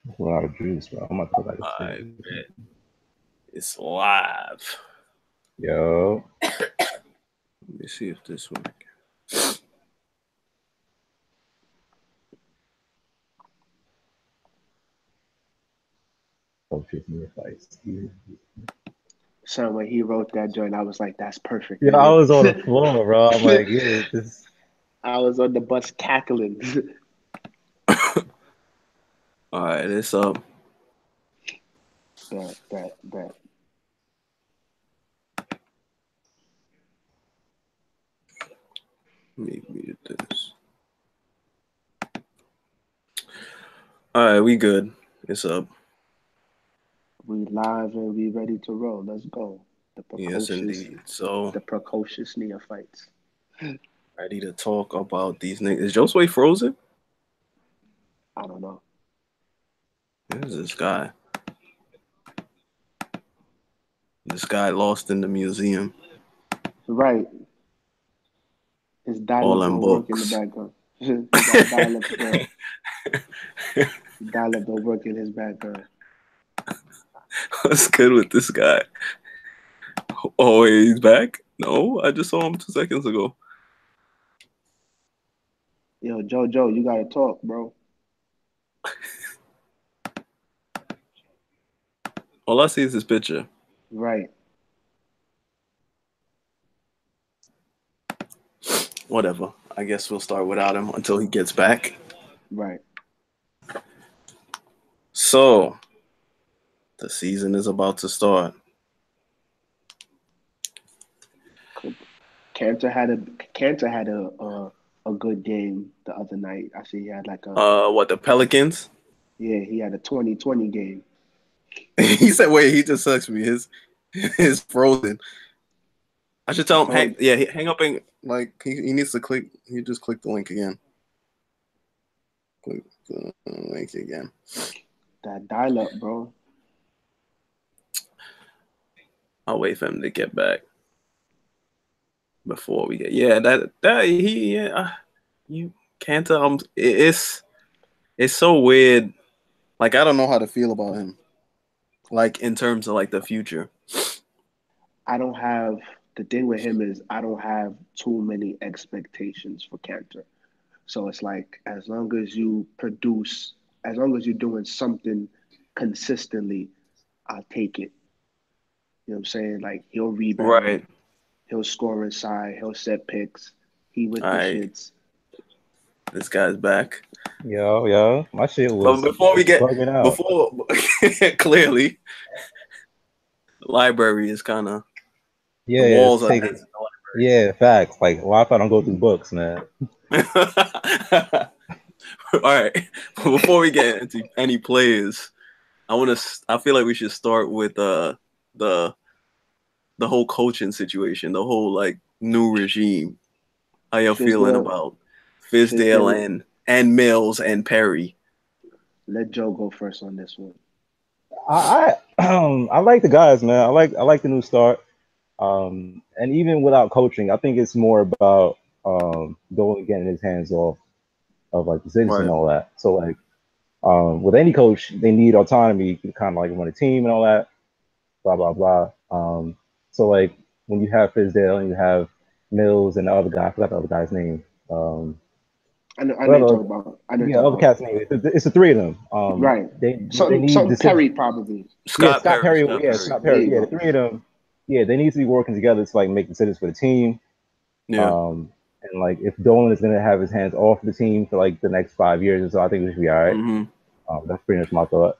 That's a lot of juice, bro. I'm about to go back to I sleep. bet it's live. Yo. Let me see if this one. Precocious Neophytes. So when he wrote that joint, I was like, "That's perfect, Yeah, I was on the nigga." floor, bro. I'm like, yeah, this. I was on the bus cackling. All right, it's up. Bet. Let me mute this. All right, we good. It's up. We live and we ready to roll. Let's go. The Yes, precocious, indeed. So the precocious neophytes. ready to talk about these niggas. Is Josue frozen? I don't know. Who's this guy? This guy lost in the museum. Right. His All dial-up them don't work in the books. background. He got dial-up. Dial-up don't work in his background. What's good with this guy? Oh, wait, he's back? No, I just saw him 2 seconds ago. Yo, JoJo, you gotta talk, bro. All I see is his picture. Right. Whatever. I guess we'll start without him until he gets back. Right. So, the season is about to start. Cantor had a good game the other night. I see he had like What, the Pelicans? he had a 2020 game. He said, wait, he just sucks me. His frozen. I should tell him, hang up and, like, he needs to click, he just clicked the link again. Click the link again. That dial up, bro. I'll wait for him to get back before we get. You can't tell. It's so weird. Like, I don't know how to feel about him. Like, in terms of like the future. I don't have the thing with him is I don't have too many expectations for Cantor. So it's like as long as you produce, as long as you're doing something consistently, I'll take it. You know what I'm saying? Like he'll rebound, Right. he'll score inside, he'll set picks, he with All the right. shits. This guy's back. Yo, my shit But was before we get bugging out. clearly, the library is kind of Yeah, the it's walls are taking. Yeah, facts. Like, why if I don't go through books, man? All right. Before we get into any players, I feel like we should start with the the whole coaching situation, the whole like new regime. How y'all feeling Fizdale, about Fizdale Fizdale, and Mills and Perry? let Joe go first on this one. I like the guys, man. I like the new start. And even without coaching, I think it's more about going and getting his hands off of like decisions and Right. all that. So like with any coach, they need autonomy to kind of like run a team and all that. Blah blah blah. So like when you have Fizdale and you have Mills and the other guy, I forgot the other guy's name. I know you're Whatever. talking about. I know you're Yeah, talking other about. cat's name. It's the three of them. Right. They need Something decisions. Perry probably. Yeah, Scott Scott Perry. Perry. Scott Yeah, Perry. Scott There Perry. you Yeah, the go. three of them. Yeah, they need to be working together to like make decisions for the team. Yeah. And like if Dolan is gonna have his hands off the team for like the next 5 years or so, I think we should be all right. Mm-hmm. That's pretty much my thought.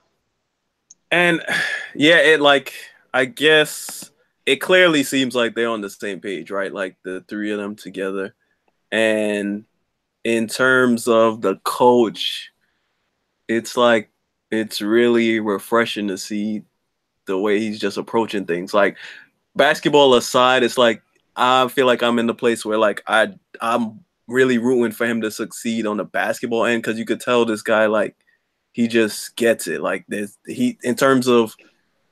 And yeah, it like I guess it clearly seems like they're on the same page, right? Like the three of them together. And in terms of the coach, it's like it's really refreshing to see the way he's just approaching things. Like basketball aside, it's like I feel like I'm in the place where like I'm really rooting for him to succeed on the basketball end because you could tell this guy like he just gets it. Like he in terms of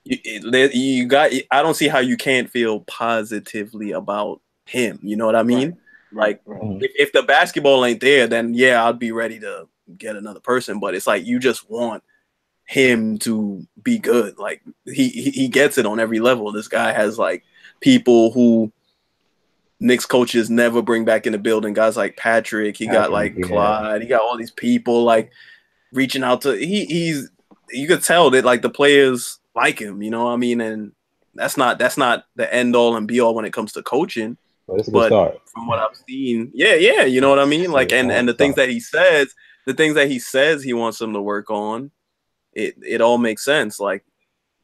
you got. I don't see how you can't feel positively about him. You know what I mean? Right. Like if the basketball ain't there, then yeah, I'd be ready to get another person. But it's like you just want him to be good. Like he gets it on every level. This guy has like people who Knicks coaches never bring back in the building. Guys like Patrick, he got like Clyde, he got all these people like reaching out to. He's you could tell that like the players like him. You know what I mean? And that's not the end all and be all when it comes to coaching. Well, it's a good start. From what I've seen, yeah, you know what I mean? Like, and the things that he says he wants them to work on, it all makes sense. Like,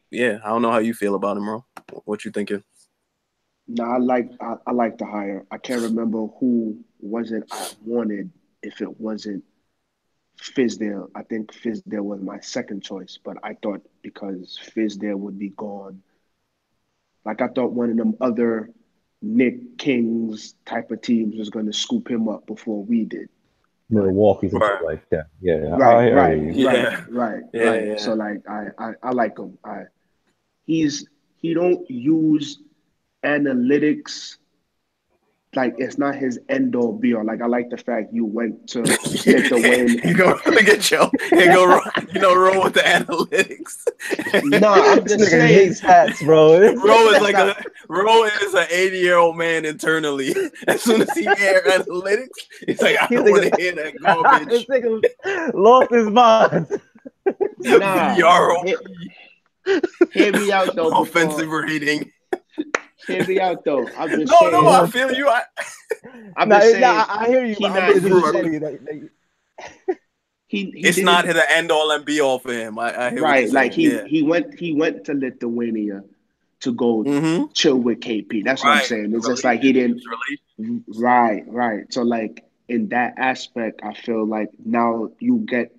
yeah, I don't know how you feel about him, bro. What you thinking? No, I like the hire. I can't remember who was it I wanted if it wasn't Fizdale. I think Fizdale was my second choice, but I thought because Fizdale would be gone, like I thought one of them other Nick Kings type of teams was going to scoop him up before we did. Milwaukee's like that. Yeah. Right. So like I like him. He don't use analytics like it's not his end all be all. Like I like the fact you went to get the win. You go look at Joe and go roll with the analytics. No, I'm just saying hates hats, bro. Ro is an 80-year-old man internally. As soon as he hears analytics, he's like, I don't want to hear that garbage. This nigga lost his mind. Nah, hear me out though. Offensive rating. Hear me out though. I'm just saying. No, I feel you. I'm just saying. I hear you. It's not the end all and be all for him. I hear right. Like he went to Lithuania to go chill with KP. That's what I'm saying. It's just like he didn't. Right. So like in that aspect, I feel like now you get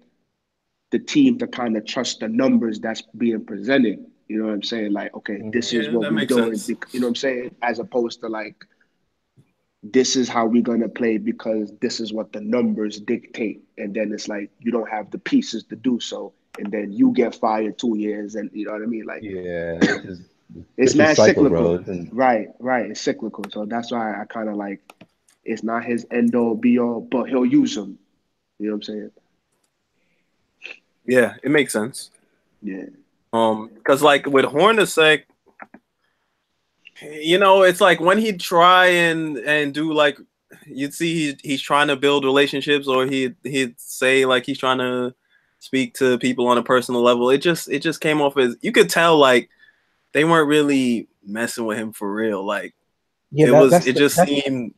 the team to kind of trust the numbers that's being presented. You know what I'm saying? Like, okay, this is what we're doing. You know what I'm saying? As opposed to like, this is how we're gonna play because this is what the numbers dictate. And then it's like you don't have the pieces to do so, and then you get fired 2 years, and you know what I mean? Like, it's mad cyclical. Right. It's cyclical. So that's why I kind of like, it's not his end all be all, but he'll use them. You know what I'm saying? Yeah, it makes sense. Yeah. Because like with Hornacek, you know, it's like when he'd try and do like, you'd see he's trying to build relationships, or he'd say like he's trying to speak to people on a personal level. It just came off as, you could tell like they weren't really messing with him for real. Like it just seemed.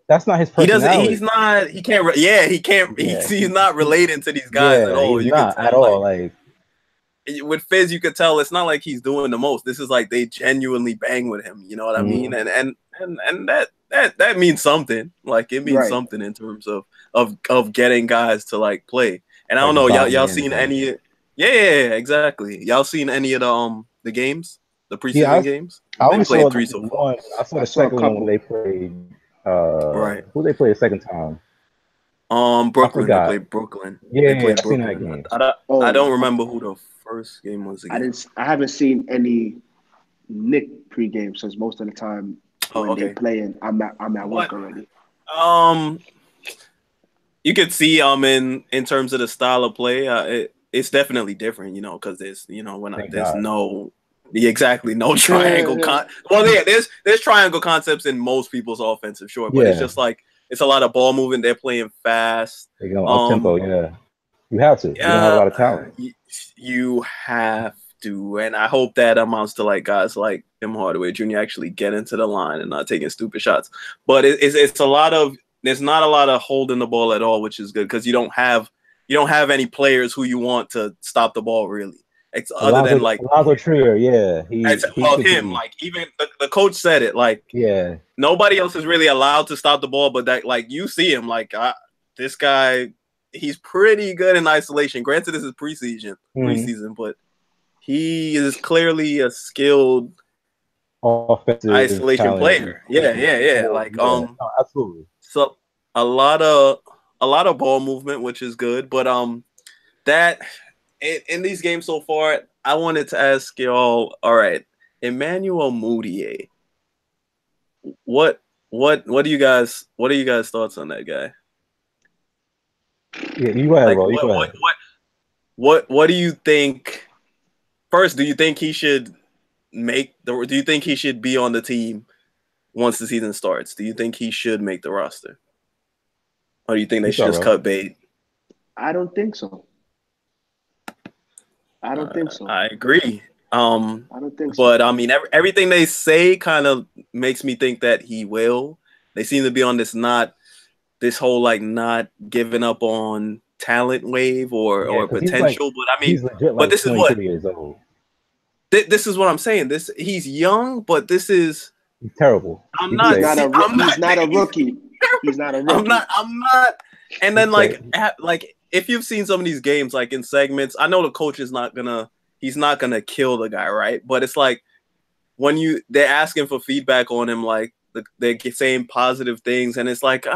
That's not his personality. He's not relating to these guys at all. He's not at all. Like with Fizz, you could tell it's not like he's doing the most. This is like they genuinely bang with him. You know what I mean? And that means something. Like it means something in terms of getting guys to like play. And I don't know, y'all seen any? Yeah, exactly. Y'all seen any of the games, the preseason games? I only played 3 so far. I saw the second one when they played. Who they play the second time? Brooklyn. They played Brooklyn. Yeah, they played Brooklyn. Seen that game. I don't remember who the first game was again. I haven't seen any Knick pregame since most of the time when they're playing, I'm at work already. You could see in terms of the style of play, it's definitely different, you know, because there's no triangle. There's triangle concepts in most people's offensive, sure, but it's just like it's a lot of ball movement. They're playing fast. They go up tempo, You have to. You don't have a lot of talent. You have to, and I hope that amounts to like guys like Tim Hardaway Jr. actually get into the line and not taking stupid shots. But it's a lot of, there's not a lot of holding the ball at all, which is good because you don't have any players who you want to stop the ball really. It's other than like Alonzo Trier, him. Like even the coach said it. Like nobody else is really allowed to stop the ball, but that like you see him like this guy, he's pretty good in isolation. Granted, this is preseason, but he is clearly a skilled offensive isolation player. Yeah. Like absolutely. So a lot of ball movement, which is good, but that. In these games so far, I wanted to ask y'all. All right, Emmanuel Mudiay. What do you guys thoughts on that guy? Yeah, you go ahead, bro. You go ahead. What do you think first, do you think he should do you think he should be on the team once the season starts? Do you think he should make the roster? Or do you think they should just cut bait? I don't think so. I don't think so. I agree. I don't think so. But I mean, everything they say kind of makes me think that he will. They seem to be on this whole like not giving up on talent wave or potential. But I mean, he's legit, but this is what years old. This is what I'm saying. He's young, but he's terrible. He's not a rookie. He's not a rookie. I'm not. And then like if you've seen some of these games, like in segments, I know the coach is he's not gonna kill the guy, right? But it's like when they're asking for feedback on him, like they're saying positive things, and it's like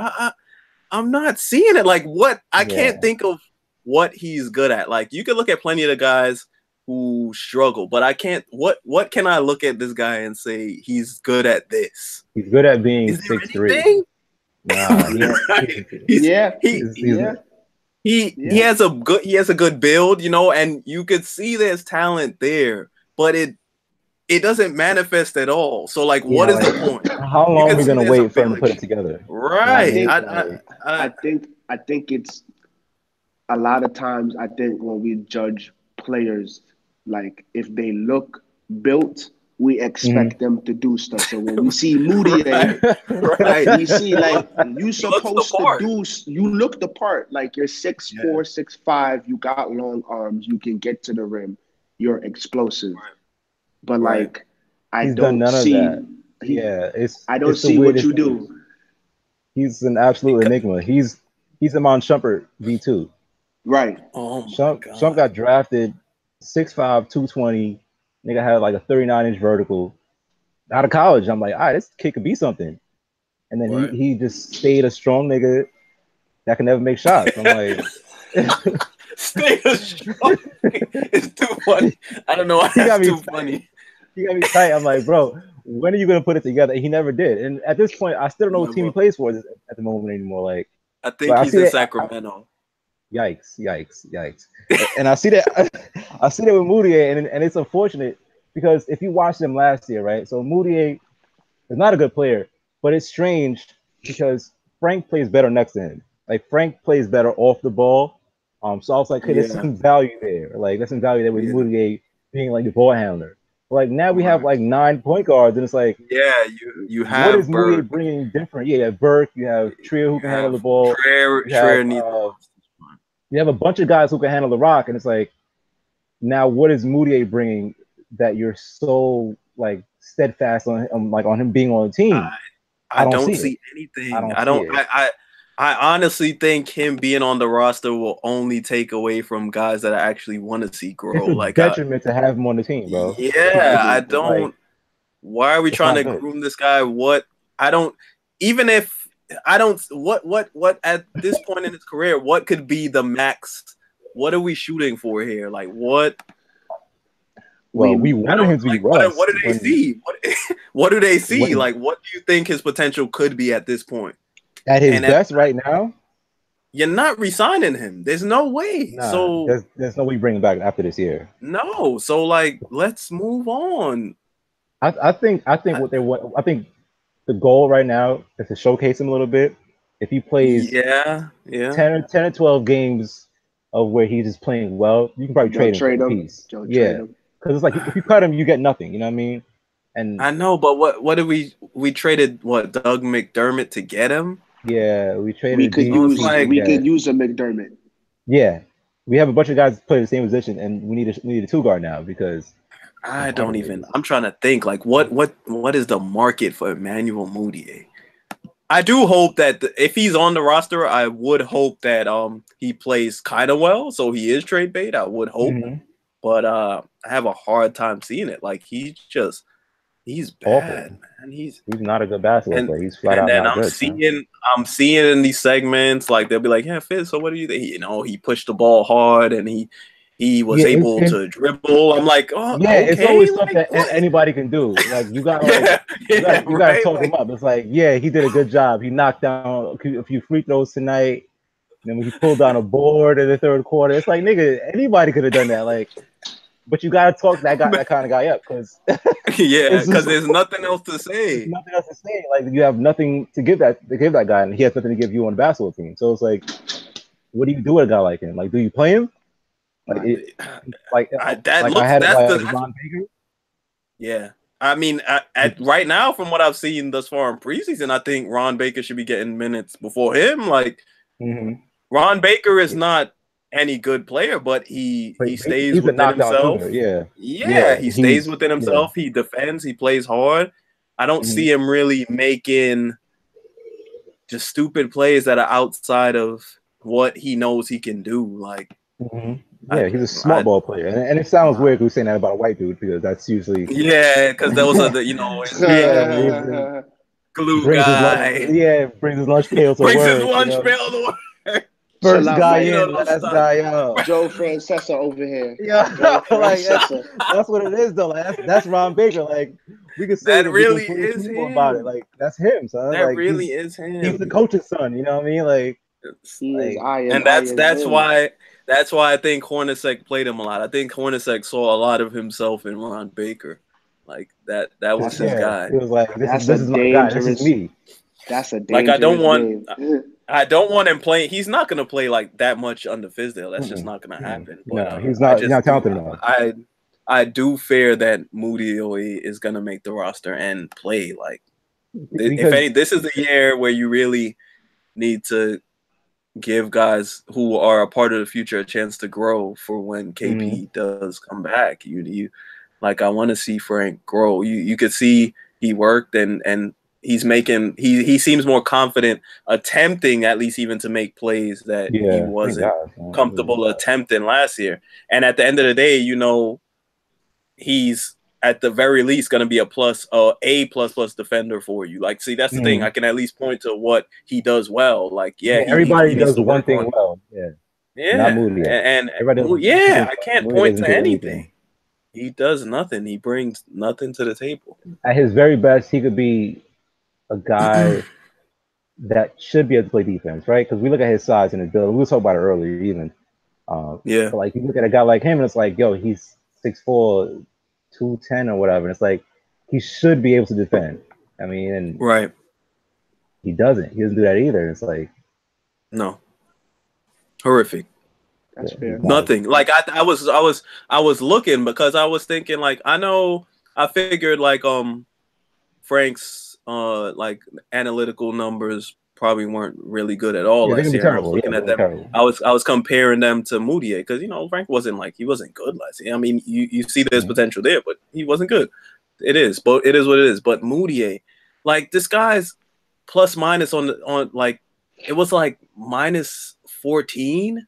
I'm not seeing it. Like what I can't think of what he's good at. Like you can look at plenty of the guys who struggle, but I can't. What can I look at this guy and say he's good at this? He's good at being 6'3". Nah, he has a good build, you know, and you could see there's talent there, but it doesn't manifest at all. So like, what is the point? How long are we gonna wait for him to put it together? Right. I think it's a lot of times. I think when we judge players, like if they look built, we expect them to do stuff. So when we see Moody, we see like you supposed to do. You look the part. Like you're 6'4", 6'5". You got long arms. You can get to the rim. You're explosive. But like I don't see. I don't see what you do. He's an absolute enigma. He's a Mon Shumpert V2. Right. Oh Shump got drafted 6'5", 220. Nigga had like a 39-inch vertical. Out of college, I'm like, all right, this kid could be something. And then he just stayed a strong nigga that can never make shots. I'm like, stay a strong nigga. It's too funny. I don't know why that's too funny. He got me tight. I'm like, bro, when are you gonna put it together? He never did. And at this point, I still don't know what team he plays for at the moment anymore. Like, I think he's in Sacramento. Yikes. And I see that with Moutier, and it's unfortunate because if you watched him last year, right? So Moutier is not a good player, but it's strange because Frank plays better next to him. Like Frank plays better off the ball. So I was like, hey, there's some value there. Like there's some value there with Moutier being like the ball handler. But like now we have like 9 point guards, and it's like, you have what is Moutier bringing different? Yeah, you have Burke, you have Trier who can handle the ball. You have a bunch of guys who can handle the rock, and it's like, now what is Moutier bringing that you're so like steadfast on him being on the team? I don't see anything. I honestly think him being on the roster will only take away from guys that I actually want to see grow. It's a detriment to have him on the team, bro. Yeah, I don't. Like, why are we trying to groom this guy? What I don't. Even if I don't, what at this point in his career, what could be the max? What are we shooting for here? Like what? Well, we wanted him to be Russ. What do they see? What do they see? Like, what do you think his potential could be at this point? At his best right now? You're not re-signing him. There's no way. Nah, so there's no way you bring him back after this year. No. So like, let's move on. I think what they want. I think the goal right now is to showcase him a little bit. If he plays 10 or 12 games of where he's just playing well, you can probably trade him. Because it's like if you cut him, you get nothing. You know what I mean? And I know, but what did we traded Doug McDermott to get him? Yeah, we traded. We could use a McDermott. Yeah, we have a bunch of guys play the same position, and we need a 2-guard now because I don't even. I'm trying to think like what is the market for Emmanuel Moutier? I do hope that if he's on the roster, I would hope that he plays kind of well, so he is trade bait. I would hope, but I have a hard time seeing it. Like he's bad, man. He's not a good basketball player. He's flat out not good. I'm seeing in these segments like they'll be like, "Yeah, Fitz. So what do you think?" You know, he pushed the ball hard and he was able to dribble. I'm like, oh, yeah, okay. It's always stuff that anybody can do. Like you gotta talk him up. It's like, yeah, he did a good job. He knocked down a few free throws tonight. And then when he pulled down a board in the third quarter, it's like, nigga, anybody could have done that. Like, but you gotta talk that kind of guy up because Yeah, it's because just there's nothing else to there's say. nothing else to say. Like you have nothing to give that guy, and he has nothing to give you on the basketball team. So it's like, what do you do with a guy like him? Like, do you play him? Like Right. it, like That I looks had it that's like the Ron Baker. yeah. I mean, at right now, from what I've seen thus far in preseason, I think Ron Baker should be getting minutes before him. Like Ron Baker is not any good player, but he But stays he's a within knockdown himself. shooter. Yeah, Yeah, he stays he's within himself. He defends. He plays hard. I don't see him really making just stupid plays that are outside of what he knows he can do. Like, yeah, he's a smart ball player, and it sounds weird we saying that about a white dude because that's usually yeah, because those are the yeah, glue guy brings his lunch pail to brings his work. lunch pail to work. First Chill out, guy Mike. in, last guy out. Joe Francesa over here. Yeah, Joe like Francesa. that's what it is though. Like, that's Ron Baker. Like we could say That that we can really put is people about it. him. Like that's him, son. That Like really is he's the him. coach's son. You know what I mean? Like He is and I am that's him. why I think Hornacek played him a lot. I think Hornacek saw a lot of himself in Ron Baker. Like that was his guy. It was like That's this a is my guy. This is dangerous. me. That's a Like dangerous game. I don't want him playing. He's not going to play like that much under Fizdale. That's just not going to happen. But No, he's not. He's not talented enough. I do fear that Moody is going to make the roster and play. Like, this is the year where you really need to give guys who are a part of the future a chance to grow for when KP does come back. You like, I want to see Frank grow. You could see he worked and he's making he seems more confident attempting at least even to make plays that he wasn't comfortable attempting last year. And at the end of the day, he's at the very least going to be a plus defender for you. Like, see, that's the thing. I can at least point to what he does well. Like, everybody he does needs to one work thing on. well. Yeah, not Moody. And I can't point to anything. He does nothing. He brings nothing to the table. At his very best, he could be a guy that should be able to play defense, right? Because we look at his size and his build. We were talking about it earlier, even. But like you look at a guy like him, and it's like, yo, he's 6'4", 210 or whatever. And it's like he should be able to defend. I mean, and he doesn't. He doesn't do that either. It's like no, horrific. That's fair. Nothing. Like I was looking because I was thinking, like, I figured like Frank's like analytical numbers probably weren't really good at all last year. I was looking at them. Terrible. I was comparing them to Moutier because Frank wasn't good last year. I mean, you see there's potential there, but he wasn't good. It is what it is. But Moutier, like, this guy's plus minus on like, it was like minus 14.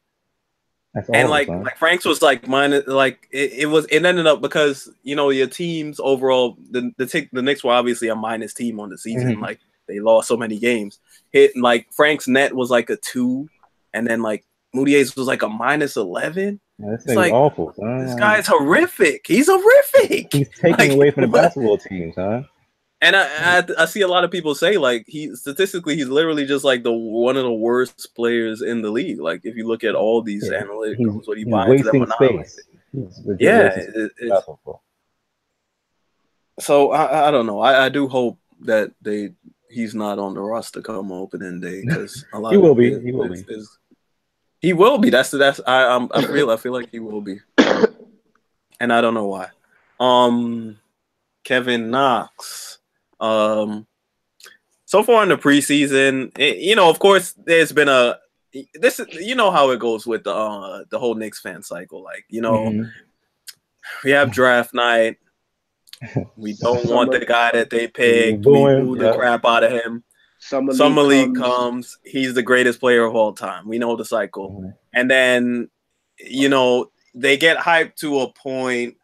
And like Frank's was like minus, like it ended up because your teams overall, the Knicks were obviously a minus team on the season. Like, they lost so many games. Like Frank's net was like a 2, and then like Moutier's was like a minus 11. It's like awful. This guy's horrific. He's horrific. He's taking away from the basketball teams, huh? And I see a lot of people say, like, he's literally just like one of the worst players in the league. Like, if you look at all these analytics, what he buys them or not. So I don't know. I do hope that he's not on the roster come opening day, because a lot he will be. He will be. I feel like he will be, and I don't know why. Kevin Knox. So far in the preseason, of course, there's been how it goes with the whole Knicks fan cycle. Like, we have draft night. We don't want the guy that they picked. We boo the crap out of him. Summer League comes. He's the greatest player of all time. We know the cycle. And then, they get hyped to a point,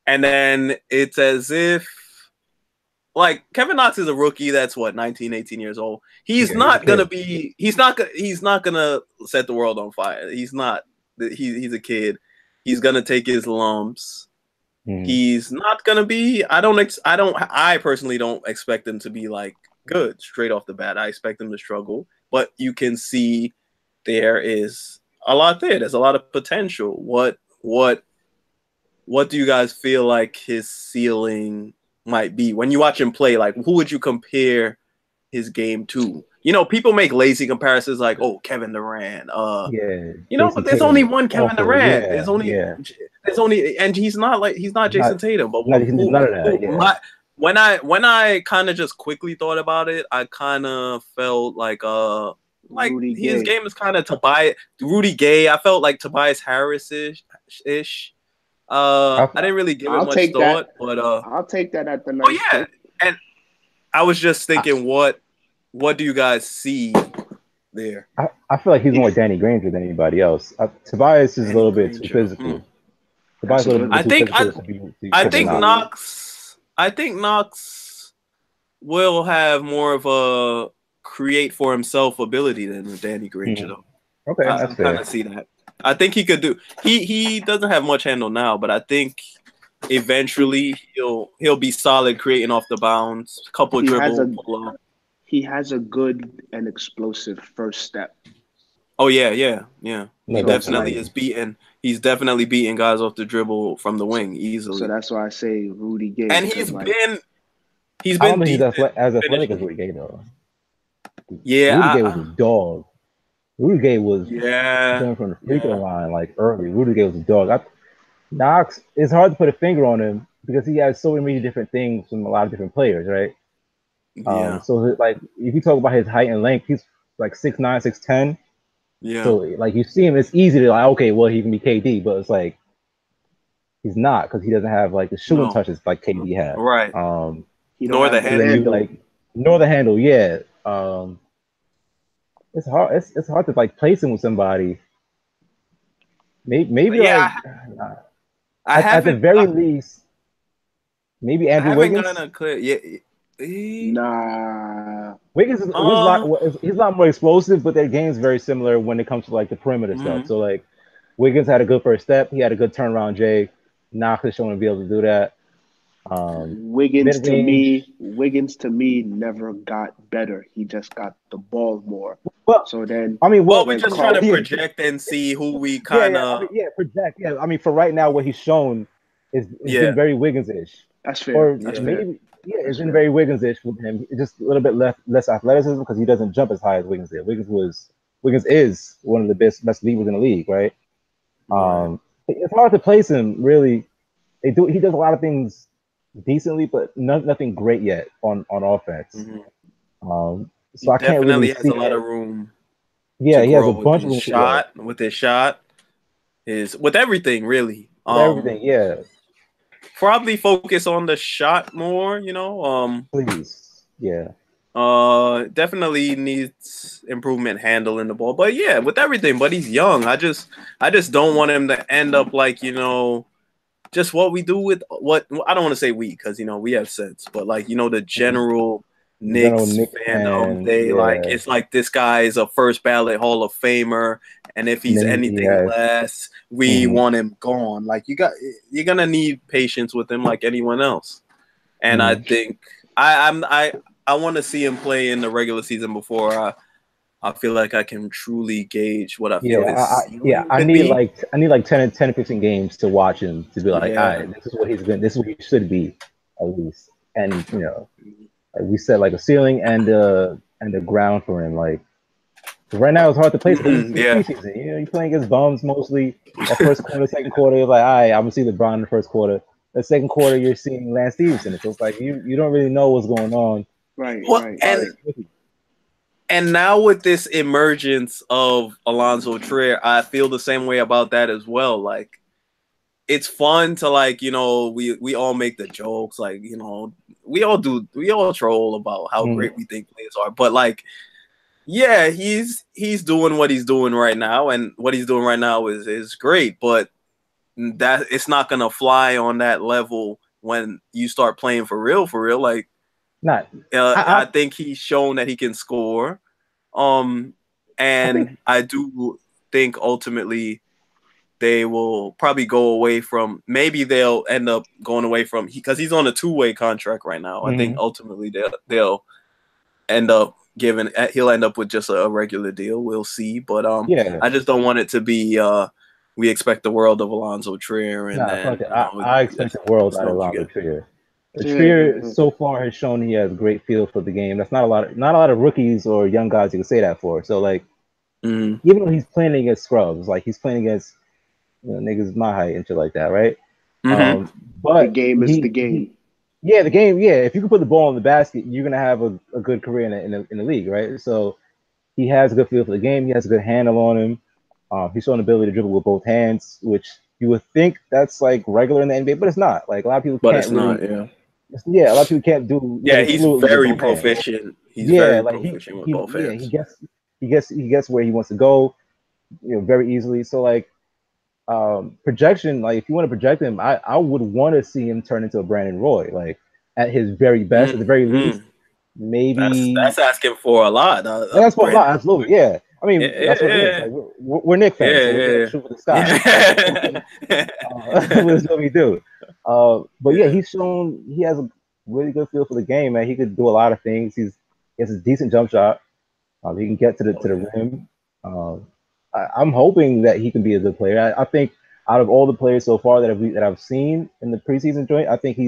and then it's as if, like, Kevin Knox is a rookie that's 19, 18 years old. He's not gonna set the world on fire. He's not. He's a kid. He's gonna take his lumps. He's not gonna be. I personally don't expect him to be like good straight off the bat. I expect him to struggle, but you can see there is a lot there. There's a lot of potential. What what do you guys feel like his ceiling might be when you watch him play? Like, who would you compare his game to? You know, people make lazy comparisons like, oh, Kevin Durant. Yeah, You know, Jason but there's only Tatum. one Kevin Also, Durant. yeah, yeah. There's only, and he's not Jason Not, Tatum. But not none of that. Yeah. when I kind of just quickly thought about it, I kind of felt like Rudy his Gay. game is kind of Rudy Gay. I felt like Tobias Harris ish. I, I didn't really give it I'll much take that. thought, but I'll take that at the oh nice yeah, pick. and I was just I, thinking, what do you guys see there? I feel like he's more If Danny Granger than anybody else. Tobias is a Danny little bit too Granger. physical. Tobias that's is a a little good bit I too one. think physical to be I That's a Kevin think good Knox. one. Knox will have more of a create for himself ability than Danny Granger Mhm. though. Okay, I that's kind fair. of see that. I think he could do. He doesn't have much handle now, but I think eventually he'll be solid creating off the bounds, couple He has dribble, a pull up. he has a good and explosive first step. Oh yeah. No, He So it's definitely like is beating. He's definitely beating guys off the dribble from the wing so easily. that's why I say Rudy Gay And because like he's I don't been think he's decent as athletic as finishing. Rudy Gay though. Yeah, Rudy Gay was a dog. Rudy Gay was yeah, coming from the free throw yeah, line like early. Rudy Gay was a dog. Knox, it's hard to put a finger on him because he has so many different things from a lot of different players, right? yeah, So like if you talk about his height and length, he's like 6'9", 6'10". yeah. So like you see him, it's easy to like, okay, well he can be KD, but it's like he's not because he doesn't have like the shooting No, touches like KD had. right. he don't Nor the have the So then you handle. handle. like nor the handle, yeah. It's hard. It's hard to like place him with somebody. Maybe But yeah, like I at the haven't. very least, maybe I Andrew haven't gotten Wiggins. a clear. Yeah. Nah. Wiggins he's a lot more explosive, but their game's very similar when it comes to like the perimeter stuff. Mhm. So like Wiggins had a good first step. He had a good turnaround. Jay Knox is showing to be able to do that. Mid range. Wiggins to me never got better. He just got the ball more. Well, So then I mean, Well, well, we're when just trying to Carl project and see who we yeah, kind yeah. I of. mean, yeah, project. Yeah, I mean, for right now, what he's shown is it's been Yeah, very Wiggins-ish, that's fair. or That's yeah. fair. maybe yeah, it's That's been fair. very Wiggins-ish with him. It's just a little bit less athleticism because he doesn't jump as high as Wiggins did. Wiggins is one of the best leaders in the league, right? Right. It's hard to place him really. He does a lot of things decently, but nothing great yet on offense. Mhm. He So I can't really definitely has see a lot of him. room Yeah, to he has grow a bunch of room to grow with with everything really. with everything. Yeah, Probably focus on the shot more. please. Yeah. Definitely needs improvement handling the ball, but yeah, with everything. But he's young. I just don't want him to end up like just what we do with what I don't want to say we because we have sense, but like the general General Knicks Knicks fandom, fan, they like yeah, it's like this guy is a first ballot Hall of Famer, and if and he's then he anything has, less, we mm-hmm, want him gone. Like you're gonna need patience with him like anyone else, and I mm-hmm. think I want to see him play in the regular season before I feel like I can truly gauge what I feel Yeah, his yeah, ceiling could be. I need like 10 to 15 games to watch him to be like, all Yeah. right, this is what he's been, this is what he should be at least, and like we set like a ceiling and a ground for him. Like right now, it's hard to place because it's Yeah. preseason. You're playing against bums mostly. That first quarter, second quarter, you're like, all right, I'm gonna see LeBron in the first quarter. The second quarter, you're seeing Lance Stevenson. So it's like you don't really know what's going on. Right, Well, right, All right. right, and now with this emergence of Alonzo Trier, I feel the same way about that as well. Like it's fun to we all make the jokes like we all troll about how mm-hmm. great we think players are, but like yeah, he's doing what he's doing right now, and what he's doing right now is great, but that it's not gonna fly on that level when you start playing for real, like Not. I I think he's shown that he can score. I think And I do think ultimately they will probably go away from. Maybe they'll end up going away from because he's on a two-way contract right now. I think mm-hmm. ultimately they'll end up giving. He'll end up with just a regular deal. We'll see, but Yeah. I just don't want it to be we expect the world of Alonzo Trier, and Nah, then fuck it. I expect the world that's out not of what you Alonzo get. Trier. Trier Yeah. so far has shown he has a great feel for the game. That's not a lot of rookies or young guys you can say that for. So like, Mm-hmm. even though he's playing against scrubs, like he's playing against niggas my height and shit like that, right? Mm-hmm. The But game is the game. yeah, the game, yeah. If you can put the ball in the basket, you're gonna have a good career in the league, right? So he has a good feel for the game. He has a good handle on him. He's shown the ability to dribble with both hands, which you would think that's like regular in the NBA, but it's not. Like a lot of people But can't it's really. not. Yeah. Yeah, a lot of people can't do Yeah, dribble he's fluently with very both hands. proficient. He's Yeah, very like proficient with both he hands. gets where he wants to go, very easily. So like projection, like if you want to project him, I would want to see him turn into a Brandon Roy, like at his very best, at the very Mm-hmm. least, maybe. That's asking for a lot. And that's what a lot, Brandon. absolutely, yeah. I Yeah, mean, that's what it is. yeah, Like we're Knicks fans, so we're gonna yeah, shoot for the sky. yeah. That's what we do. But yeah, Yeah. he's shown he has a really good feel for the game, man. He could do a lot of things. He has a decent jump shot. He can get to Oh the yeah. rim. I'm hoping that he can be a good player. I think out of all the players so far that I've seen in the preseason joint, I think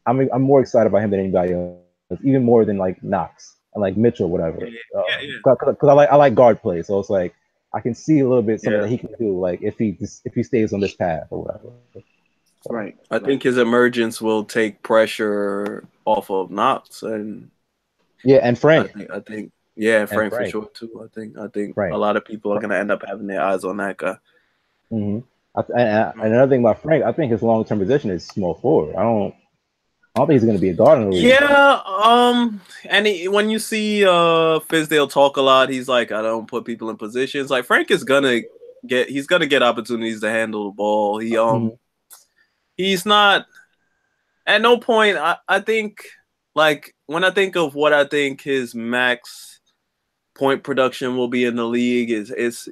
I'm more excited about him than anybody else, even more than like Knox and like Mitchell, whatever. Yeah. Because I like guard play, so it's like I can see a little bit something Yeah. that he can do, like if he stays on this path or whatever. So, Right. I Right. think his emergence will take pressure off of Knox, and yeah, and Frank I think, yeah, and Frank for Frank sure too. I think a Frank. lot of people are gonna end up having their eyes on that guy. Mm-hmm. And another thing about Frank, I think his long term position is small forward. I don't think he's going to be a guard in the league. Yeah, and when you see Fizdale talk a lot, he's like, I don't put people in positions. Like Frank is he's gonna get opportunities to handle the ball. Mm-hmm. He's not at no point. I think like when I think of what I think his max point production will be in the league is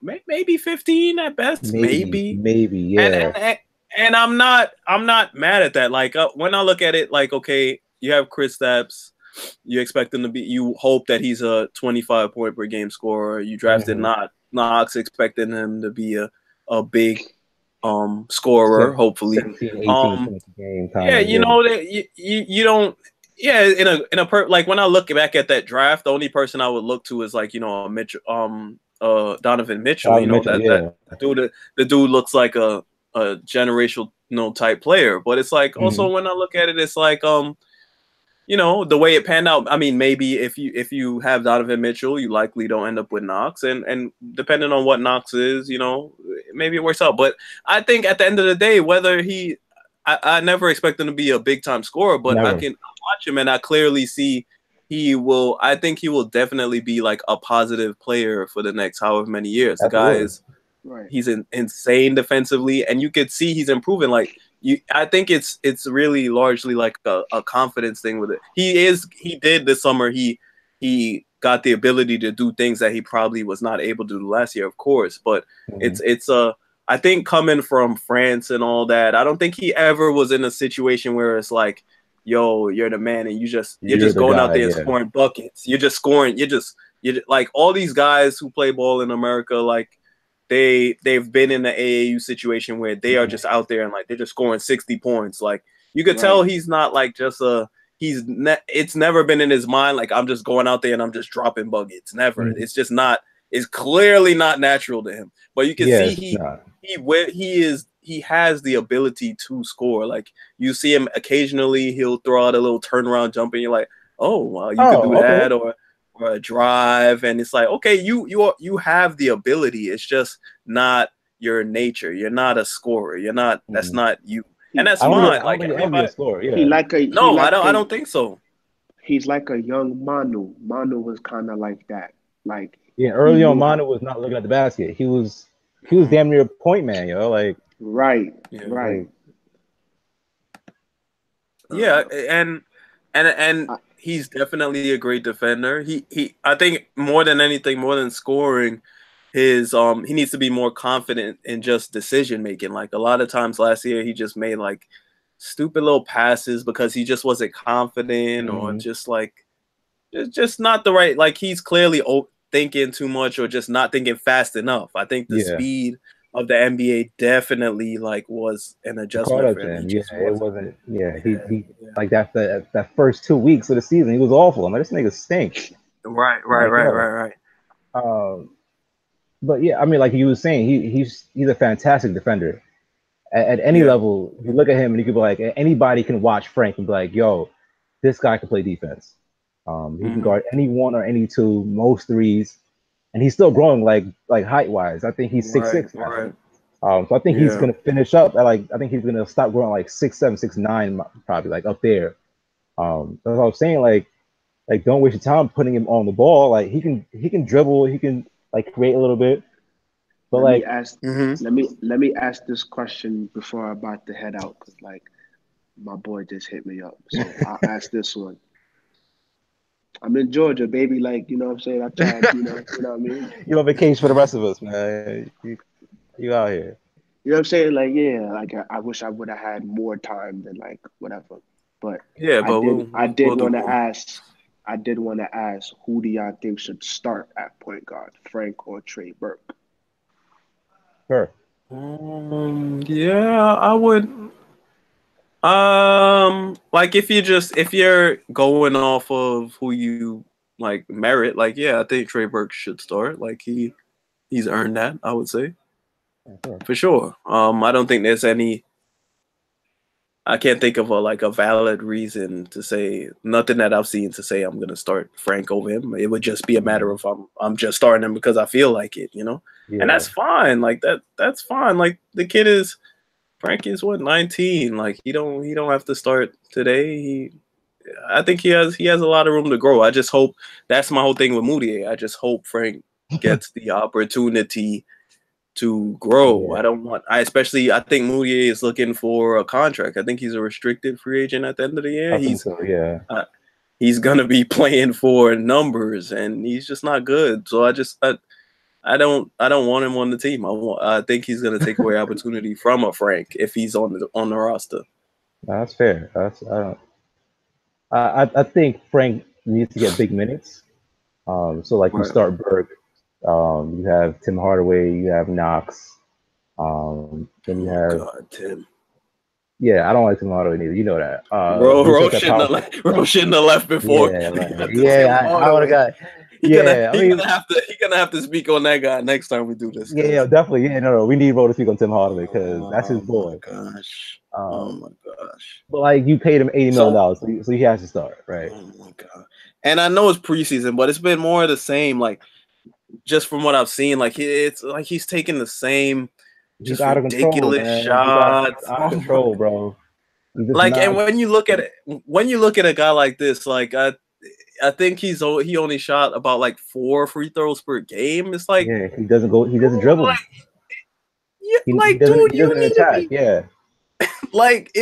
maybe 15 at best, maybe. Maybe, And yeah. and I'm not mad at that. Like when I look at it, like okay, you have Chris Stapps, you expect him to be, you hope that he's a 25 point per game scorer. You drafted Mm-hmm. Knox, expecting him to be a big scorer, hopefully. 17, 18 Um, points a game, kind yeah, of. Yeah. that you don't. Yeah, like when I look back at that draft, the only person I would look to is like a Mitchell, Donovan Mitchell. Donovan Mitchell, That yeah. dude, the dude looks like a generational type player. But it's like Mm-hmm. also when I look at it, it's like the way it panned out. I mean, maybe if you have Donovan Mitchell, you likely don't end up with Knox, and depending on what Knox is, maybe it works out. But I think at the end of the day, whether I never expect him to be a big time scorer, but I Never. can watch him and I clearly see I think he will definitely be like a positive player for the next however many years. The guy Absolutely. is Right. he's insane defensively, and you could see he's improving. Like I think it's really largely like a confidence thing with it. He did this summer. He got the ability to do things that he probably was not able to do last year, of course. But Mm-hmm. it's I think coming from France and all that, I don't think he ever was in a situation where it's like, yo, you're the man and you're You're just the going out guy, there and yeah. scoring buckets. You're just scoring. You like all these guys who play ball in America, like they've been in the AAU situation where they are just out there and like they're just scoring 60 points. Like you could tell Right. he's not like just it's never been in his mind like I'm just going out there and I'm just dropping buckets. Never. Mm-hmm. It's just not. It's clearly not natural to him. But you can Yeah, see it's not. he has the ability to score. Like you see him occasionally, he'll throw out a little turnaround jump, and you're like, oh, well, you could do Oh, okay. that, or a drive, and it's like, okay, you have the ability. It's just not your nature. You're not a scorer. You're not. That's Mm-hmm. not you, and He that's I fine. don't Like think he'll ever be a everybody. scorer, he yeah. like a he No, I like don't. I a don't think so. he's like a young Manu. Manu was kind of like that. Like Yeah, he early on, knew Manu was not looking at the basket. He was Mhm. damn near a point man, yo. right, Yeah. right. Like Yeah, Uh, and I, he's definitely a great defender. I think more than anything, more than scoring, he needs to be more confident in just decision making. Like a lot of times last year, he just made like stupid little passes because he just wasn't confident or mm-hmm. just like just not the right. Like he's clearly thinking too much or just not thinking fast enough. I think the Yeah. speed of the NBA definitely like was an Caught adjustment up for to him. He him. Yeah, just it wasn't. wasn't. Yeah, Yeah, he yeah. like that first 2 weeks of the season, he was awful. I'm like, this nigga stink. Right, I'm right, like, right, yo. right, right. Um, but yeah, I mean, like you was saying, he's a fantastic defender. At any Yeah. level, you look at him and you could be like, anybody can watch Frank and be like, yo, this guy can play defense. He can Mm-hmm. guard any one or any two, most threes, and he's still growing like height wise. I think he's six Right, six now. right. So I think he's Yeah. gonna finish up at like I think he's gonna stop growing like 6'7", 6'9", probably like up there. That's what I was saying. Like don't waste your time putting him on the ball. Like he can dribble, he can like create a little bit, but Let me like ask Mm-hmm. let me ask this question before I'm about to head out because like my boy just hit me up. So I'll ask this one. I'm in Georgia, baby. Like, you know what I'm saying? I tried, you know what I mean? you on vacation for the rest of us, man. You out here. You know what I'm saying? Like, yeah, like I wish I would have had more time than like whatever. But Yeah, I but did we'll I we'll, did we'll do want to more. ask I did want to ask who do y'all think should start at point guard, Frank or Trey Burke? Sure. Yeah, I would. Like if you're going off of who you like merit, like yeah, I think Trey Burke should start. Like he's earned that, I would say Yeah, sure. for sure. I don't think there's any. I can't think of a valid reason to say nothing that I've seen to say I'm gonna start Frank over him. It would just be a matter Mhm. of I'm just starting him because I feel like it, and Yeah. that's fine. Like that's fine. Like the kid is Frank is what 19. Like he don't have to start today. I think he has a lot of room to grow. I just hope that's my whole thing with Moutier. I just hope Frank gets the opportunity to grow. Yeah. I think Moutier is looking for a contract. I think he's a restricted free agent at the end of the year. I think so. Yeah. He's gonna be playing for numbers, and he's just not good. So I don't want him on the team. I think he's gonna take away opportunity from a Frank if he's on the roster. That's fair. I think Frank needs to get big minutes. So like you Right. start Burke, you have Tim Hardaway, you have Knox, then you Oh my have God, Tim. yeah. I don't like Tim Hardaway neither. You know that. Bro, He took that power. Bro shouldn't have left before Yeah, he like got to Tim yeah. I would have Hardaway. got He gonna yeah. I he mean gonna have to he gonna have to speak on that guy next time we do this, yeah, cause definitely. Yeah, no. We need Ro to speak on Tim Hardaway because that's his oh my boy. gosh. Oh Um, my gosh. but like you paid him So $80 million, so he has to start, right? oh my God. And I know it's preseason, but it's been more of the same. Like just from what I've seen, like it's like he's taking the same He's just out of control, ridiculous man. He's shots. out of Oh my control, bro. He's just like and not. when you look at a guy like this, like I think he only shot about like 4 free throws per game. It's like, Yeah, he doesn't go. He doesn't dribble. like, yeah, He like, doesn't. dude, He you doesn't need to attack. be Yeah, like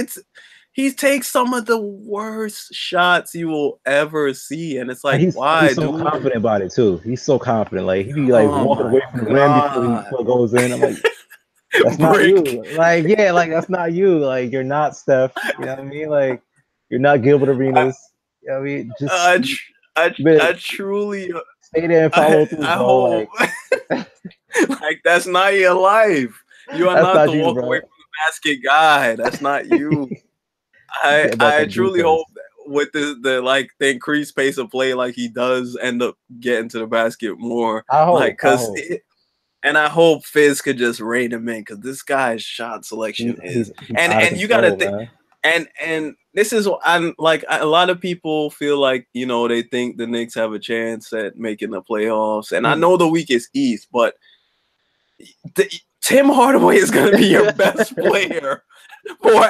he takes some of the worst shots you will ever see, and it's and like, he's why, so dude? confident about it too. He's so confident. Like he be like Oh walking my away from the rim God. before it goes in. I'm like, that's not Brick. you. Like yeah, like that's not you. Like you're not Steph. You know what I mean? Like you're not Gilbert I, Arenas. You know what I mean? Just I, tr- I, you better I truly, stay there and I, follow through, I bro. hope, Like like, that's not your life. You are that's not not the you, walk away bro. from the basket guy. That's not you. I, Get back I on truly defense. hope that with the increased pace of play, like he does end up getting to the basket more, I like, hope. I cause hope. and I hope Fizz could just rein him in, because this guy's shot He's selection he's is, he's and out of and you gotta control, think, man. and this is I'm like a lot of people feel like they think the Knicks have a chance at making the playoffs, and I Mm. know the week is East, but Tim Hardaway is gonna be your best player for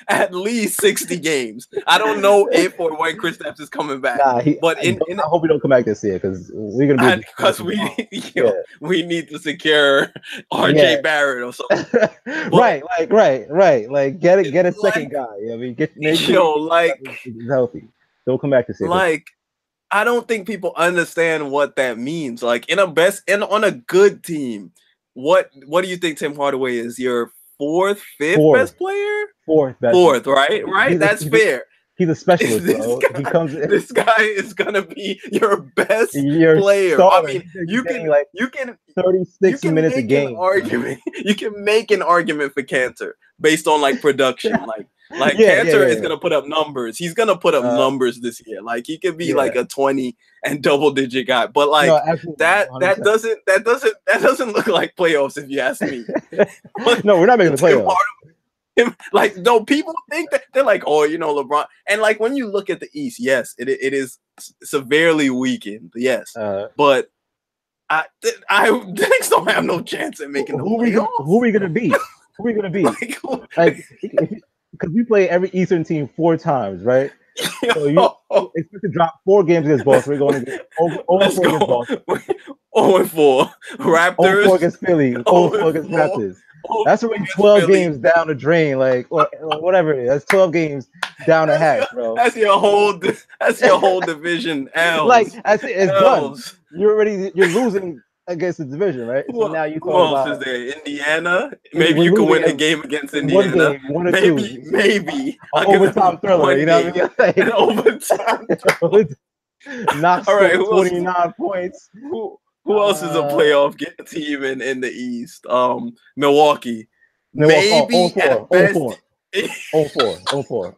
at least 60 games. I don't know if or when Kristaps is coming back, Nah, but in I hope he don't come back this year because we're gonna be because disappointed we tomorrow. Yeah, we need to secure yeah. RJ Barrett or something. But Right, like right. Like get a second like guy. I mean, get make sure yo, he's healthy. Don't come back this year. like I don't think people understand what that means. Like on a good team, what do you think Tim Hardaway is? Your fourth, fifth Fourth, best player? fourth best. Fourth, right? Right? He's a That's fair. He's a specialist, bro. He comes in. This guy is gonna be your best Your player. starter. I mean, He's getting like you can 36 minutes a make an game. argument. You can make an argument for Cantor based on like production. Like Yeah, Cantor is gonna put up numbers. He's gonna put up numbers this year. Like he could be like a 20 and double-digit guy. But like no, that doesn't look like playoffs if you ask me. No, we're not making the playoffs. Like, no, people think that they're like, oh, LeBron. And like when you look at the East, yes, it is severely weakened. Yes, but the Knicks don't have no chance at making the playoffs. Who are we gonna beat? Who are we gonna beat? Like, because we play every Eastern team 4 times, right? So you expect to drop 4 games against Boston. We're going to get 0-4 against Boston. 0-4 Raptors. 0-4 against Philly. 0-4 against Raptors. That's already 12 games down the drain, like or whatever it is. That's 12 games down the hatch, bro. That's your whole division. L's. Like it's done. You're losing against the division, right? So now you who else is there? Indiana. Maybe you can win a game against Indiana. One or maybe, two. Maybe. An overtime thriller. You know what I mean? Like, an overtime thriller. Knocks all right, 29 points. Who else is a playoff team in the East? Milwaukee. Maybe 0-4. 0-4.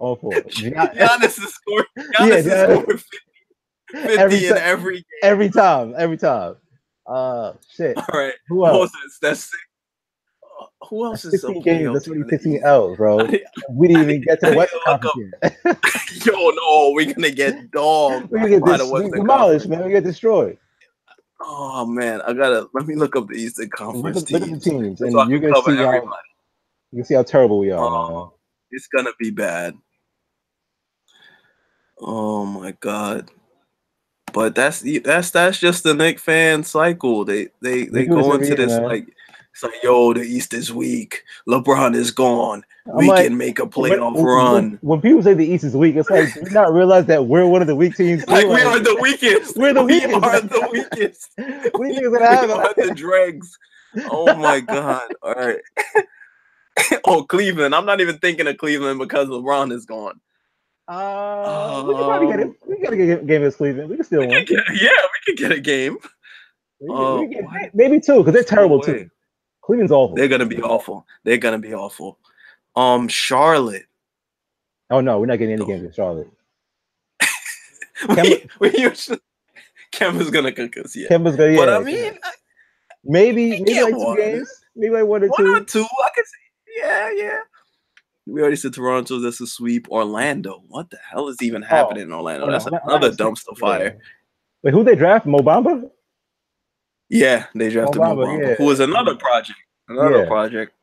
Giannis is scoring. Giannis is scoring 50 in every game. Every time. Shit. All right. Who else? That's 6. Who else is 16 games? That's already 16 L's, bro. We didn't even get to the Western Conference yet. Yo, no, we're gonna get dogged. We're gonna get demolished, man. We get destroyed. Oh man, let me look up the Eastern Conference look at the teams, and so you're gonna see everybody. You can see how terrible we are. It's gonna be bad. Oh my god. But that's just the Knicks fan cycle. They go into this like, it's like, yo, the East is weak. LeBron is gone. We can make a playoff run. When people say the East is weak, it's like, do you not realize that we're one of the weak teams? Like, we are the weakest. We're the weakest. We are the weakest. What do you think is gonna happen? We are the dregs. Oh my god. All right. Oh, Cleveland. I'm not even thinking of Cleveland because LeBron is gone. We can probably get it. We got to get a game against Cleveland. We can still win. We can get a game. Maybe 2, because they're terrible too. Cleveland's awful. They're gonna be awful. Charlotte. Oh no, we're not getting any games with Charlotte. Kemba's gonna cook us. Yeah. Kemba's gonna. Yeah, but I mean, maybe like 2 games. Maybe like 1 or 2. 1 or 2. I could see. Yeah. We already said Toronto. That's a sweep. Orlando. What the hell is even happening in Orlando? That's another dumpster fire. Wait, who they draft? Mo Bamba? Yeah, they drafted Mo Bamba, who is another project. Project.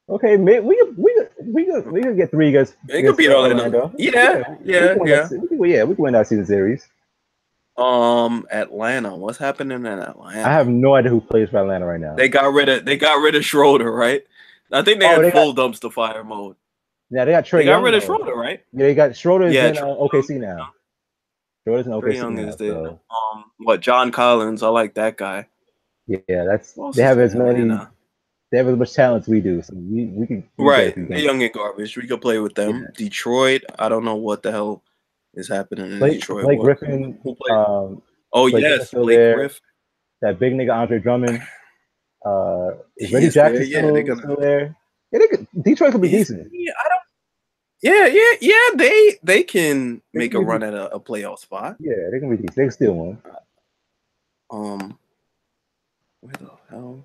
Okay, we could get 3 guys. It could beat Orlando. Yeah. We can win that season series. Atlanta. What's happening in Atlanta? I have no idea who plays for Atlanta right now. They got rid of Schroeder, right? I think they had full dumpster fire mode. Yeah, they got Trey. They got rid of Schroeder, right? Yeah, they got Schroeder. In OKC now. Schroeder's in OKC. Trey Young is there. John Collins? I like that guy. Yeah, they have as much talent as we do, so we can. They're young and garbage. We could play with them. Yeah. Detroit. I don't know what the hell is happening in Detroit. Blake Griffin. Blake Griffin. That big nigga Andre Drummond. Is Reggie Jackson still there? Yeah, Detroit could be decent. They can make a run at a playoff spot. Yeah, they can be decent. They can steal one. Where the hell?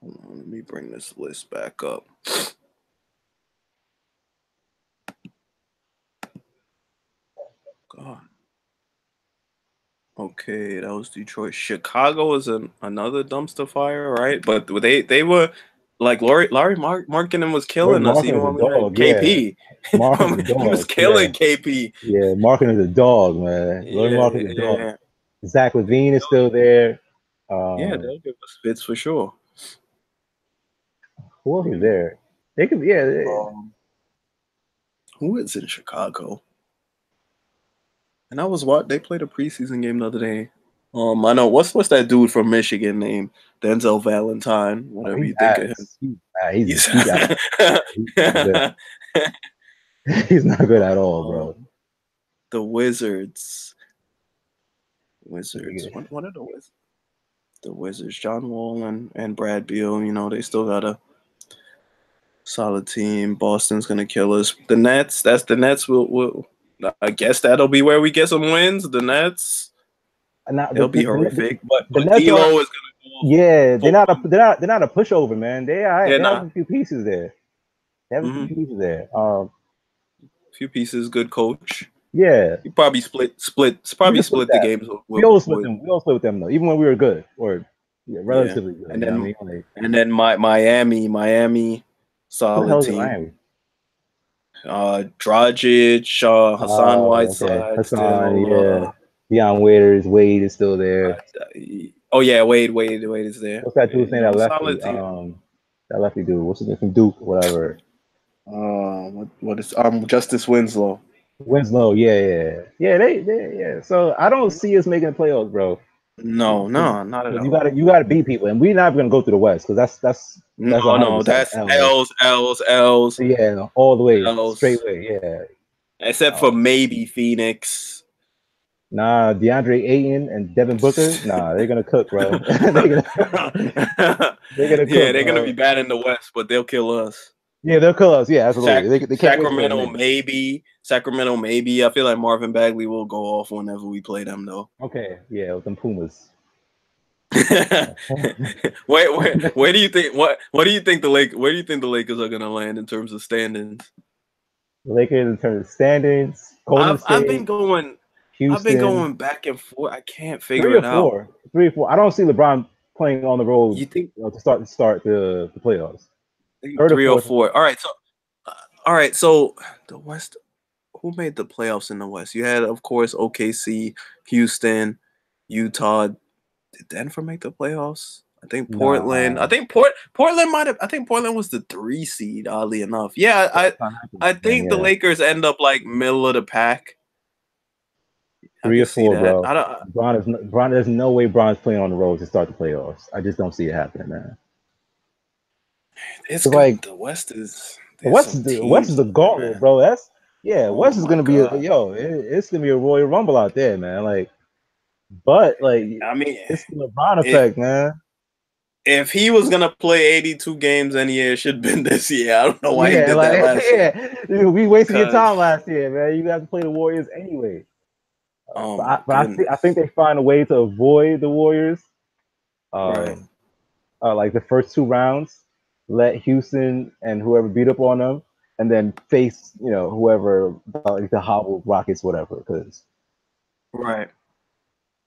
Hold on, let me bring this list back up. God. Okay, that was Detroit. Chicago is another dumpster fire, right? But they were like Larry Markkinen was killing us. Even when we had KP. He was killing KP. Yeah, Markkinen is a dog, man. Larry Markkinen is a dog. Yeah. Zach LaVine is still there. They'll give us fits for sure. Who else is there? They could, who is in Chicago? And I was they played a preseason game the other day. I know what's that dude from Michigan named Denzel Valentine. Whatever you think of him. He's not good at all, bro. The Wizards. Yeah. What are the Wizards? The Wizards. John Wall and Brad Beal. You know, they still got a solid team. Boston's gonna kill us. The Nets. That's the Nets. I guess that'll be where we get some wins. The Nets. Not It'll be horrific, but the Nets are. D'Lo is gonna go off Yeah, for they're not a pushover, man. they're They have not. a few pieces there. They have a few Mm-hmm. pieces there. Few pieces, good coach. Yeah, You probably we can split the that. games We always split with them. We always split with them though, even when we were good or yeah. relatively good. And You know then what I mean? Like, Miami, who the solid hell is in team. Miami? Dragic, Hassan Oh, okay. Whiteside Hassan, still. yeah. Deion Waiters, Wade is still there. Oh yeah, Wade is there. What's that dude's You name? know, That lefty. solid team. That lefty dude. What's his name from Duke? Whatever. What is Justice Winslow? Winslow. Yeah. Yeah. So I don't see us making the playoffs, bro. No, not at all. You gotta beat people, and we're not gonna go through the West because that's No, 100% that's L. L's. Yeah, all the way, straight L's. way. Yeah. Except for maybe Phoenix. Nah, DeAndre Ayton and Devin Booker. Nah, they're gonna cook, bro. they're gonna Yeah, cook, they're gonna bro. be bad in the West, but they'll kill us. Yeah, they'll kill us. Yeah, absolutely. They can't wait for the Sacramento, Knicks. maybe. Sacramento, maybe. I feel like Marvin Bagley will go off whenever we play them, though. Okay, yeah, with them Pumas. Where do you think what do you think where do you think the Lakers are gonna land in terms of standings? The Lakers in terms of standings, Golden I've been State, Houston, back and forth. I can't three figure or it out. four, 3 or 4. I don't see LeBron playing on the road You think to start the playoffs. Third or 3 or fourth. 4? All right. So the West. Who made the playoffs in the West? You had, of course, OKC, Houston, Utah. Did Denver make the playoffs? I think Portland. Nah, Portland might have. I think Portland was the 3 seed. Oddly enough, yeah. I think the yeah, Lakers end up like middle of the pack. I three can or see four, that. bro. I don't. Bron. There's no way Bron's playing on the road to start the playoffs. I just don't see it happening, man. It's It's good. like The West is. the There's West some is the West is teams the in there, gauntlet, man. bro. West Oh is my gonna be god. it's gonna be a Royal Rumble out there, man. But I mean, it's the LeBron if effect, man. if he was gonna play 82 games any year, it should have been this year. I don't know why he Yeah, did that last year. we wasted your Cause time last year, man. You have to play the Warriors anyway. oh my I goodness. think they find a way to avoid the Warriors. Right. Um, like the first 2 rounds, let Houston and whoever beat up on them, and then face whoever like the hobble Rockets, whatever. Because Right.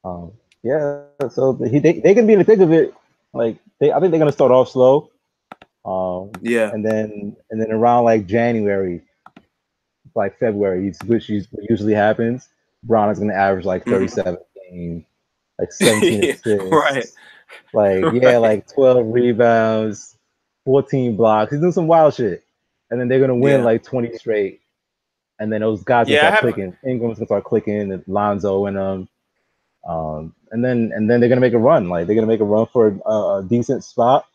um, yeah, so they can be in the thick of it. I think they're gonna start off slow. Yeah. And then around like January, like February, which usually happens, Brown is going to average like 37 games, like 17 Right. assists, like Right. like 12 rebounds, 14 blocks. He's doing some wild shit, and then they're going to win Yeah. like 20 straight, and then those guys gonna Yeah. I start have. clicking. Ingram's gonna start clicking, and Lonzo and and then they're gonna make a run. Like they're gonna make a run for a decent spot,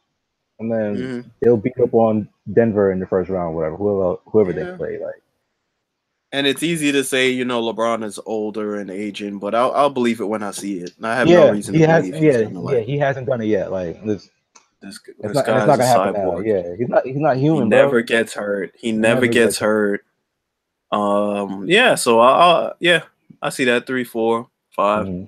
and then Mhm. they'll beat up on Denver in the first round, whatever, whoever they Yeah. play. Like, And it's easy to say, LeBron is older and aging, but I'll believe it when I see it. And I have no yeah, reason to believe he's gonna he hasn't done it yet. Like, this it's guy's not a gonna happen now. cyborg. Yeah, he's not He human, bro. never gets hurt. He He never never gets gets. hurt. Yeah. So I see that 3, 4, 5. Mm-hmm.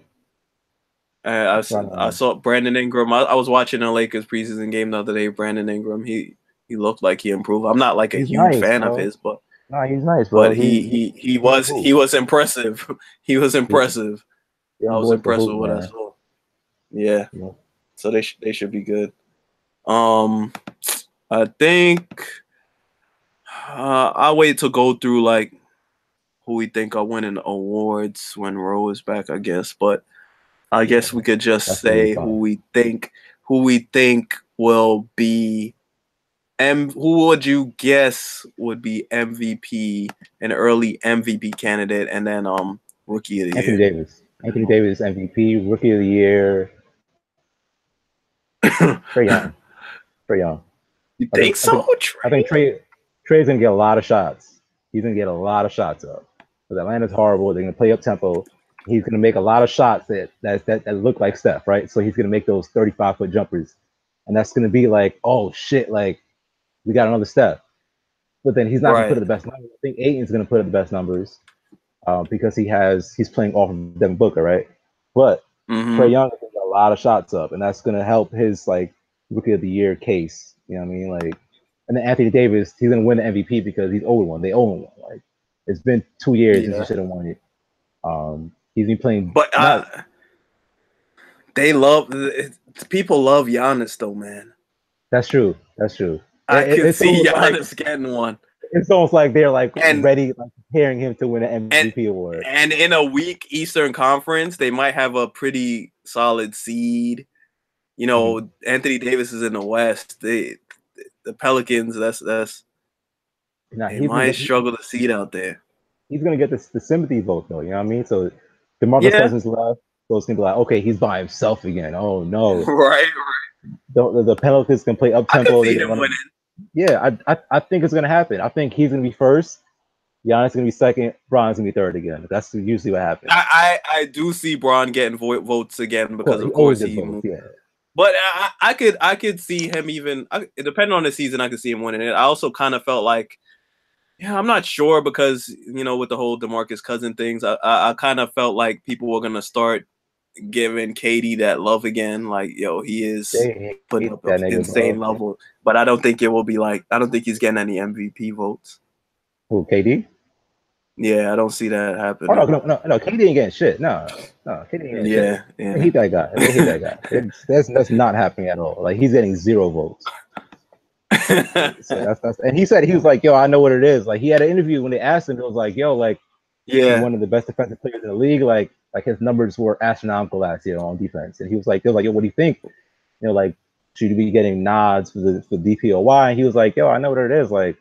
I saw Brandon Ingram. I was watching a Lakers preseason game the other day. Brandon Ingram, he looked like he improved. I'm not like a He's huge nice, fan of bro. his, but Nah, he's nice, bro. He can he hoop. was impressive. He was impressive. I Young was boy can impressed hoop, with what I man. saw. Yeah. Yeah. So they should be good. I think I'll wait to go through like who we think are winning awards when Roe is back, I guess. But I guess we could just That's gonna be say fun. who we think will be who would you guess would be MVP, an early MVP candidate, and then rookie of the Anthony year. Davis. Anthony Davis MVP, rookie of the year. Trae Young. Trae Young. You think so? I think Trey's gonna get a lot of shots. he's gonna get a lot of shots up. Because Atlanta's horrible. They're gonna play up tempo. He's gonna make a lot of shots that look like Steph, right? So he's gonna make those 35-foot jumpers, and that's gonna be like, oh shit, like we got another Steph. But then he's not gonna put Right. up the best numbers. I think Ayton's gonna put up the best numbers because he's playing off of Devin Booker, right? But Trae Young is gonna get a lot of shots up, and that's gonna help his like rookie of the year case. You know what I mean? Like, and then Anthony Davis, he's gonna win the MVP because he's owed one. They owe him one. Like, it's been 2 years since he should have won it. He's been playing, but people love Giannis though, man. That's true. That's true. I can see like, Giannis getting one. It's almost like they're like ready, like preparing him to win an MVP award. And in a weak Eastern Conference, they might have a pretty solid seed. You know, Anthony Davis is in the West. The Pelicans, they might struggle to seed out there. He's gonna get the sympathy vote though. You know what I mean? So DeMarcus Cousins left. So it's gonna be like, okay, he's by himself again. Oh no! Right. The Pelicans can play up tempo. I can see him winning. Yeah, I think it's gonna happen. I think he's gonna be first. Giannis gonna be second. Bron's gonna be third again. That's usually what happens. I do see Bron getting votes again because of course he moved. Yeah. But I could see him even depending on the season. I could see him winning it. I also kind of felt like, yeah, I'm not sure because you know with the whole DeMarcus Cousins things, I kind of felt like people were gonna start giving KD that love again. Like, yo, he is putting up an insane level. But I don't think it will be like I don't think he's getting any MVP votes. Who, KD? Yeah, I don't see that happening. Oh, no, KD ain't getting shit. No, KD ain't getting shit. Yeah. They hate that guy. They hate that guy. That's not happening at all. Like he's getting 0 votes. So that's and he said he was like, yo, I know what it is. Like he had an interview when they asked him, it was like, yo, like he's one of the best defensive players in the league. Like his numbers were astronomical last year on defense. And he was like, yo, what do you think? You know, like should you be getting nods for DPOY? And he was like, yo, I know what it is. Like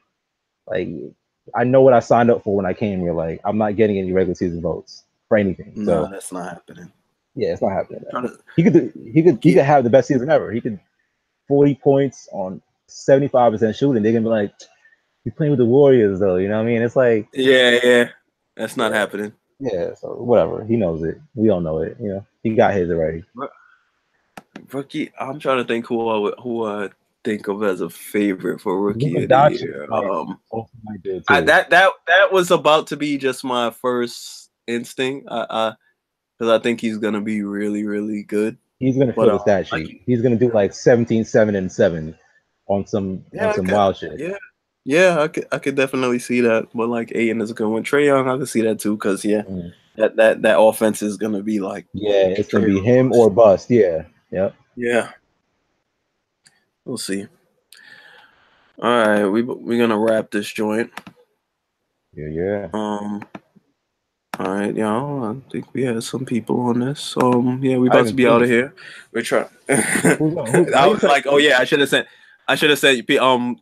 I know what I signed up for when I came here. Like I'm not getting any regular season votes for anything. No, that's not happening. Yeah, it's not happening. He could have the best season ever. He could 40 points on 75% shooting. They're gonna be like, you're playing with the Warriors though, you know what I mean? It's like yeah. That's not happening. Yeah, so whatever. He knows it. We all know it. You know, he got his already. Rookie, I'm trying to think who I think of as a favorite for rookie of the year. That was about to be just my first instinct. Because I think he's gonna be really, really good. He's gonna fill the stat sheet. He's gonna do like 17, 7, and 7 on some wild shit. Yeah, I could definitely see that. But like Ayton is going with Trae Young, I could see that too. Because that offense is gonna be like it's gonna be him or bust. Yeah. Yeah. We'll see. All right, we're gonna wrap this joint. Yeah. All right, y'all. I think we had some people on this. We about to be out of here. We're trying. I was like, oh yeah, I should have said.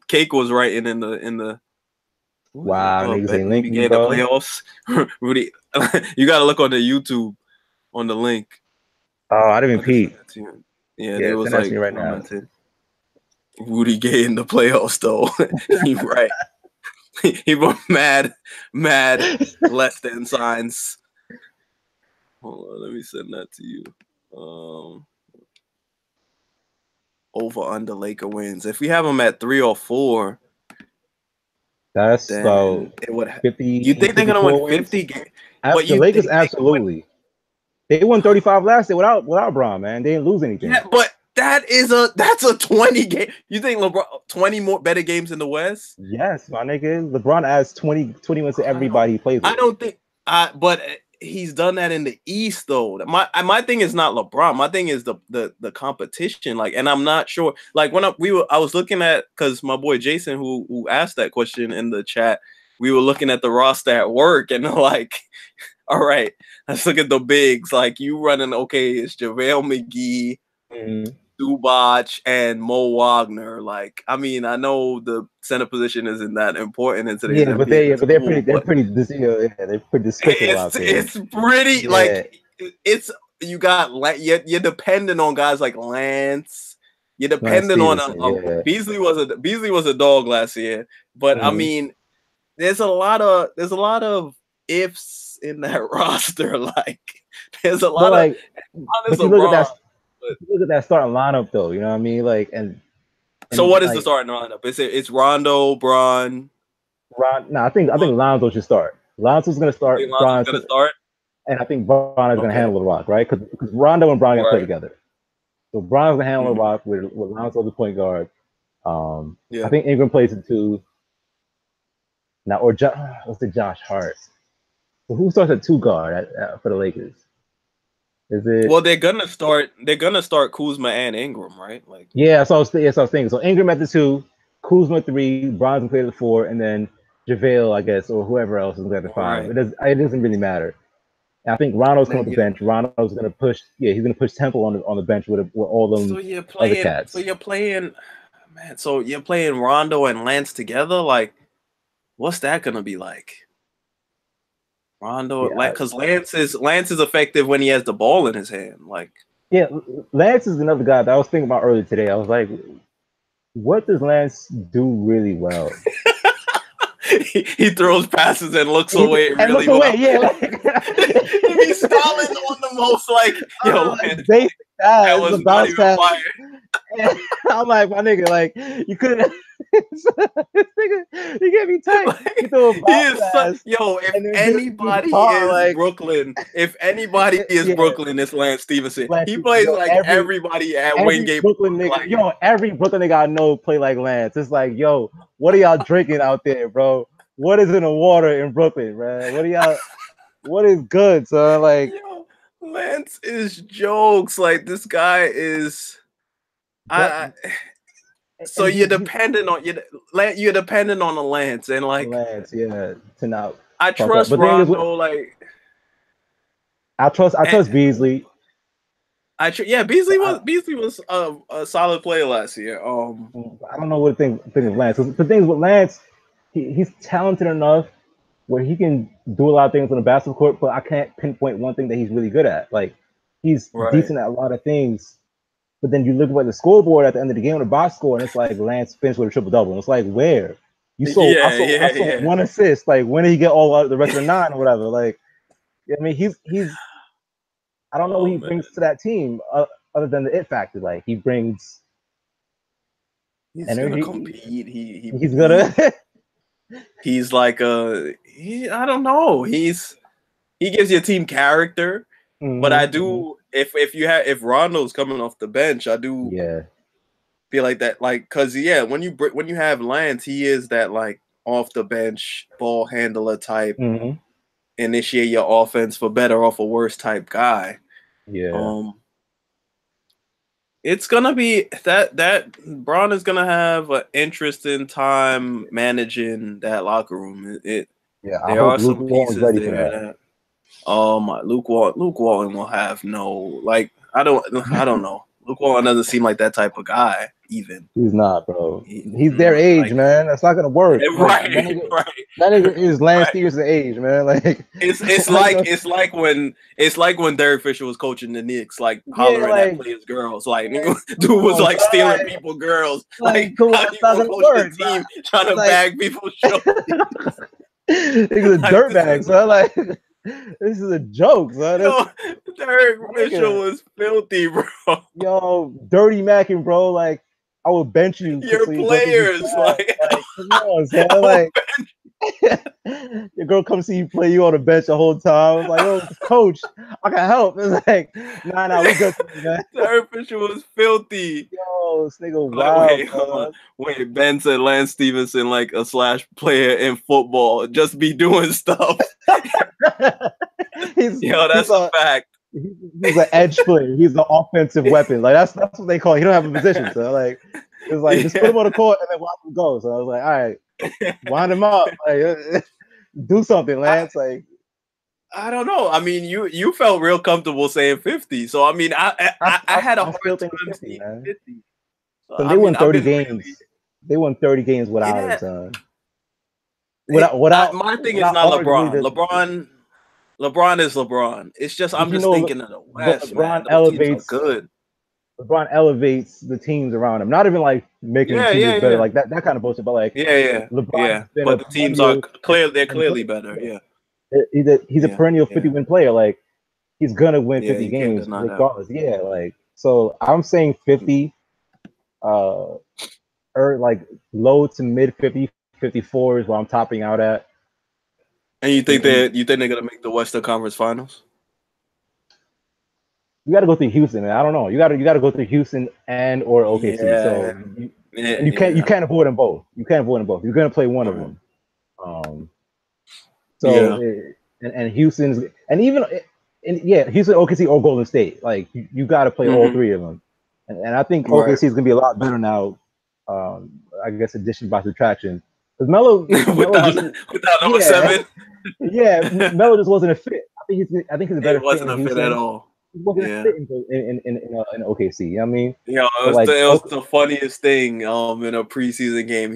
Cake was writing in the. Wow, niggas ain't linking the playoffs. Rudy, you gotta look on the YouTube on the link. Oh, I didn't peep. Yeah, they was like right now. Rudy Gay in the playoffs though. He right. He wrote mad less than signs. Hold on, let me send that to you. Over under Laker wins. If we have them at 3 or 4, that's about 50. You think they're gonna win 50 games? The Lakers absolutely. They won 35 last year without Bron, man. They didn't lose anything. Yeah, but that's a 20 game. You think LeBron 20 more better games in the West? Yes, my nigga. LeBron adds 20 wins to everybody he plays with. I don't think but he's done that in the East though. My thing is not LeBron. My thing is the competition. Like, and I'm not sure. Like when I was looking at because my boy Jason who asked that question in the chat, we were looking at the roster at work and like, all right, let's look at the bigs. Like you running it's JaVale McGee, Zubac, and Mo Wagner. Like, I mean, I know the center position isn't that important in today's NBA, but they're pretty despicable out there. It's pretty like it's you got you're dependent on guys like Lance. You're dependent on Beasley was a dog last year, but I mean, there's a lot of ifs in that roster. Like there's a But lot of like, there's but you look at LeBron. that, But, you look at that starting lineup though. You know what I mean? Like, so and what is the like starting lineup? It's Rondo, Bron. No, I think Lonzo should start. Lonzo's going to You think start. Lonzo's gonna start? And I think Bron is going to Okay, handle the rock, right? Because Rondo and Bron are going to play right. together. So Bron's going to handle the Mhm. rock with Lonzo the point guard. I Yeah. think Ingram plays it too. Now, what's the Josh Hart? So who starts at two guard for the Lakers? Is it? Well, they're gonna start. They're gonna start Kuzma and Ingram, right? Like, Yeah, that's what I was thinking. So Ingram at the two, Kuzma at three, Bron's going to play at the four, and then JaVale, I guess, or whoever else is going to at the five. right. It doesn't really matter. And I think Rondo's And coming then off the you. bench. Rondo's going to push. Yeah, he's going to push Temple on the bench with all them So you're other playing. So cats. you're playing, man. So you're playing Rondo and Lance together. Like, what's that gonna be like? Rondo, Yeah, because Lance is effective when he has the ball in his hand. Like, yeah. Lance is another guy that I was thinking about earlier today. I was like, what does Lance do really well? he throws passes and looks away And really look away, well. yeah. Like, He be stalling on the most like, yo, man, basic that guys, the was not bounce even pass. fire. I'm like, my nigga, like you couldn't. This nigga, you get me tight. You throw a He bounce is pass, if and then just anybody tar, is like Brooklyn, if anybody is yeah. Brooklyn, it's Lance Stevenson. Lance, He plays yo, like everybody at every Wingate Brooklyn Park. nigga, Like, yo, every Brooklyn nigga I know play like Lance. It's like, yo, what are y'all drinking out there, bro? What is in the water in Brooklyn, man? What is good, son? Like, yo, Lance is jokes. Like this guy is. but So and you're he's dependent on you're dependent on the Lance, and like Lance, yeah, to not I fuck up. trust But the thing is, Rondo. Like I and trust Beasley. yeah, Beasley I, was a solid player last year. I don't know what to think of Lance. 'Cause the thing is with Lance, he's talented enough where he can do a lot of things on the basketball court, but I can't pinpoint one thing that he's really good at. Like he's Right. decent at a lot of things, but then you look at the scoreboard at the end of the game, the box score, and it's like Lance finished with a triple double. It's like where I saw Yeah. one assist. Like when did he get all the rest of the nine or whatever? Like I mean, he's I don't know what Oh he man, brings to that team other than the it factor. Like he brings he's gonna energy. compete. He's gonna. He's like I don't know. He gives your team character, but I do if Rondo's coming off the bench, I do Yeah. feel like that, like because yeah, when you have Lance, he is that like off the bench ball handler type, Mm-hmm. initiate your offense for better or for worse type guy. Yeah. It's gonna be that Braun is gonna have an interesting time managing that locker room. Yeah. I There hope are Luke some Walton's pieces ready for there that. that my Luke Walton will have no like I don't know. Luke Walton doesn't seem like that type of guy even. He's not, bro. He's their age, Like man. That's not gonna work. Like right, right, that nigga is Lance right. Stevenson's age, man. Like It's like when Derek Fisher was coaching the Knicks, like yeah, hollering at players' girls. Like man, dude was no, like son, stealing people girls. Like cool, how that's you not gonna gonna coach the work. team trying to Like bag people's show? nigga's a Like this dirtbag, is son. Like this is a joke, son. yo, Derek Fisher Nigga, was filthy, bro. yo, dirty macking, bro. Like I would bench you Your so your girl can be players, trash. like Like come on, son. Like your girl come see you play you on the bench the whole time. It's like, yo, coach, I can help. It's like, nah, we good, man. Derek Fisher was filthy. Yo, this nigga Like, wild, hold on. bro. Wait, Ben said Lance Stevenson like a slash player in football, just be doing stuff. Yo, that's a fact. He's an edge player. He's an offensive weapon. Like that's what they call it. He don't have a position. So like it's like just put him on the court and then watch him go. So I was like, all right, wind him up. Like, do something, Lance. Like I don't know. I mean, you felt real comfortable saying 50. So I mean, I had a hard still time think it's 50, seeing man. 50. So, So I they mean, won I've 30 been games. really They won 30 games without him, yeah. son. Without My thing is without not arguably LeBron. the LeBron is LeBron. It's just but I'm you just know thinking of the but West, man. LeBron Those teams are elevates good. LeBron elevates the teams around him. Not even like making the Yeah, team yeah, just better, yeah, like that kind of bullshit. But like yeah, yeah, LeBron has yeah. been a But the teams are perennial clear. They're 50 win clearly player. better. Yeah, He's a yeah, perennial yeah, 50 win player. Like he's gonna win yeah. 50 You can't games deny that. regardless. Yeah, like so I'm saying 50, or like low to mid 50, 54 is what I'm topping out at. And And you think they're gonna make the Western Conference Finals? you got to go through Houston, man. I don't know. You got to go through Houston and or OKC. Yeah, So yeah, and you yeah, can't avoid them both. You can't avoid them both. You're gonna play one of mhm. them. Um, so Yeah. and Houston's and even and yeah, Houston, OKC, or Golden State. Like you got to play all Hmm. three of them. And I think Right. OKC is gonna be a lot better now. I guess addition by subtraction. Because Melo without just without number yeah seven, Melo just wasn't a fit. I think he's a it better fit wasn't in a fit at Houston. all. He wasn't a Yeah. fit in OKC. You know what I mean? You know, But like it was okay, the funniest thing in a preseason game.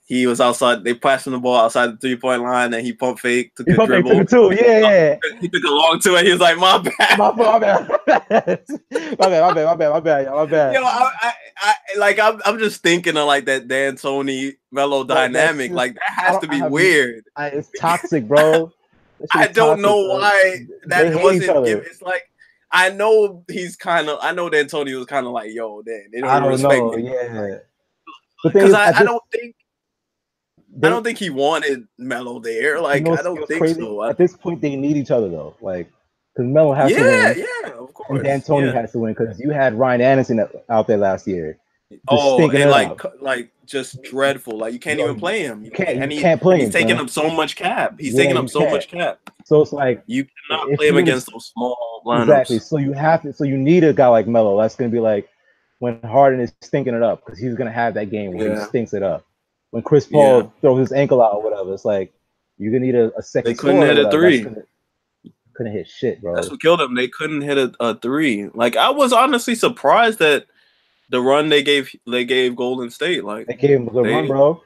He was outside. They passed him the ball outside the 3-point line, and he pump fake, took he a probably took dribble. it too. Yeah, yeah. He took a long two, and he was like, "My bad." My bad. My bad. Yo, I'm just thinking of like that D'Antoni Melo That's dynamic. just Like that has to I be have weird. it's toxic, bro. That shit I is don't toxic, know bro. why that They it hate each wasn't given. other. It's like I know I know D'Antoni was kind of like, "Yo, man, they don't I even don't respect know. me." Yeah. The thing Because is, at I this, don't think they, he wanted Melo there. you Like know, I what's, don't think crazy? so. At this point, they need each other though. Like, because Melo has to Yeah, win, yeah, of and course, D'Antoni yeah. has to win because you had Ryan Anderson out there last year, just Oh, stinking and it up. like just dreadful. Like you can't Yo, even play him. you You can't, can't, and you can't play he's him, taking son. up so much cap. He's Yeah, taking up you so can't. much cap. So it's like You cannot if play him you're gonna against those small exactly, lineups. so you have to, so you need a guy like Melo that's gonna be like when Harden is stinking it up because he's gonna have that game where he Yeah, stinks it up. When Chris yeah. Paul throws his ankle out or whatever, it's like you're gonna need a They second couldn't scorer or hit a whatever. That's three. gonna couldn't hit shit, That's bro. what killed them. They couldn't hit a three. Like I was honestly surprised that the run they gave Golden State. Like They gave him a good run, they bro.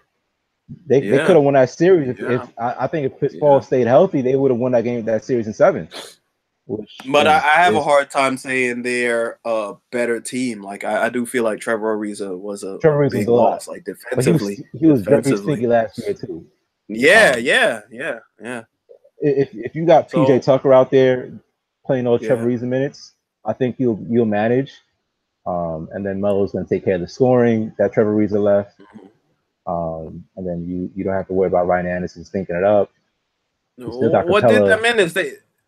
They could yeah have won that series yeah I think if Chris Paul yeah. stayed healthy, they would have won that series in seven, which But I have a is hard time saying they're a better team. Like I do feel like Trevor Ariza was a Trevor Reeves was big a lot, loss. Like but defensively, he was very stinky last year too. Yeah, Um, yeah, yeah, yeah. if you got PJ So Tucker out there playing those Trevor yeah, Reeves minutes, I think you'll manage. And then Melo's going to take care of the scoring that Trevor Reeves left. mhm. And then you don't have to worry about Ryan Anderson stinking it up. You still got What did Capella. them in is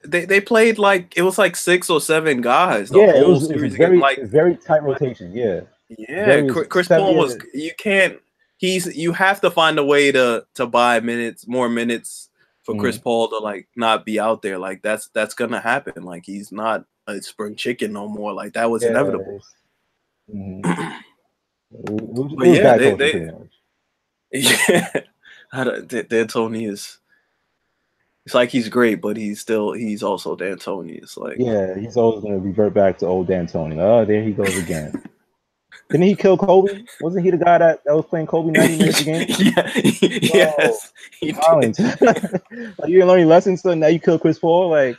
they played like it was like 6 or 7 guys the Yeah, whole it was a series again. very tight rotation. Yeah, Yeah, Chris seven. Paul Yeah. was you can't you have to find a way to buy more minutes for Chris Mhm. Paul to like not be out there. Like that's gonna happen. Like he's not a spring chicken no more. Like that was Yeah. inevitable. Mhm. It But was yeah, bad coaching pretty much. yeah, D'Antoni is. It's like he's great, but he's also D'Antoni. It's like Yeah, he's always going to revert back to old D'Antoni. Oh, there he goes again. Didn't he kill Kobe? Wasn't he the guy that was playing Kobe 90 minutes a game? yeah, Bro, yes, he did. violence. Like you didn't learn any lessons, so now you kill Chris Paul. Like,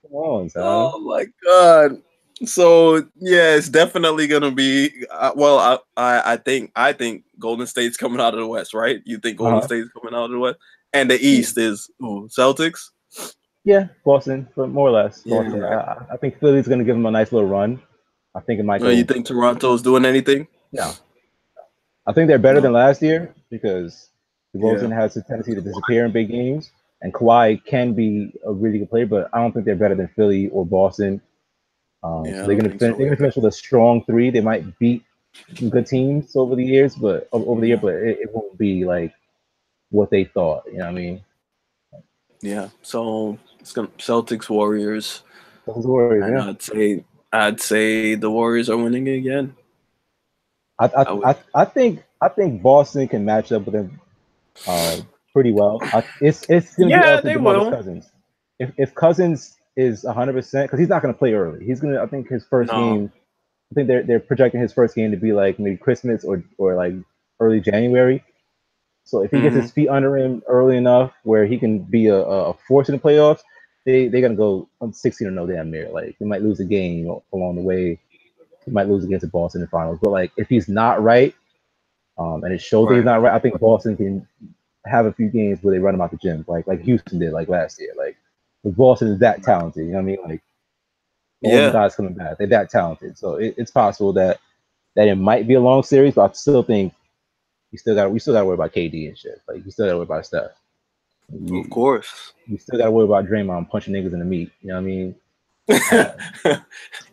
come on, son. Oh my god. So yeah, it's definitely gonna be. I think Golden State's coming out of the West, right? You think Golden Uh-huh. State's coming out of the West, and the East is Celtics. Yeah, Boston, but more or less Boston. Yeah. I think Philly's going to give him a nice little run. I think it might You go. think Toronto's doing anything? No, I think they're better than No. last year because Yeah. DeRozan has a tendency to disappear in big games, and Kawhi can be a really good player, but I don't think they're better than Philly or Boston. Yeah, So I don't think so they're gonna either. finish with a strong three. They might beat some good teams over the years, but Yeah. it won't be like what they thought. You know what I mean? Yeah. So it's gonna Celtics Warriors, Those Warriors, and yeah. I'd say the Warriors are winning again. I would. I think Boston can match up with them pretty well. It's gonna be Yeah, up to they DeMarcus will. Cousins. If Cousins is 100% because he's not gonna play early. He's gonna I think his first No. game. I think they're projecting his first game to be like maybe Christmas or like early January. So if he gets Hmm. his feet under him early enough where he can be a force in the playoffs, they're gonna go on 16 or no damn near. Like they might lose a game along the way. he might lose against the Boston in the finals. But like, if he's not right, and it shows that he's Right. not right, I think Boston can have a few games where they run him out the gym, like Houston did like last year. Like, Boston is that talented. You know what I mean? Like, all the Yeah. guys coming back, they're that talented. So it's possible that it might be a long series, but I still think we still got to worry about KD and shit. Like, you still got to worry about Steph. Of course. You still got to worry about Draymond punching niggas in the meat. You know what I mean?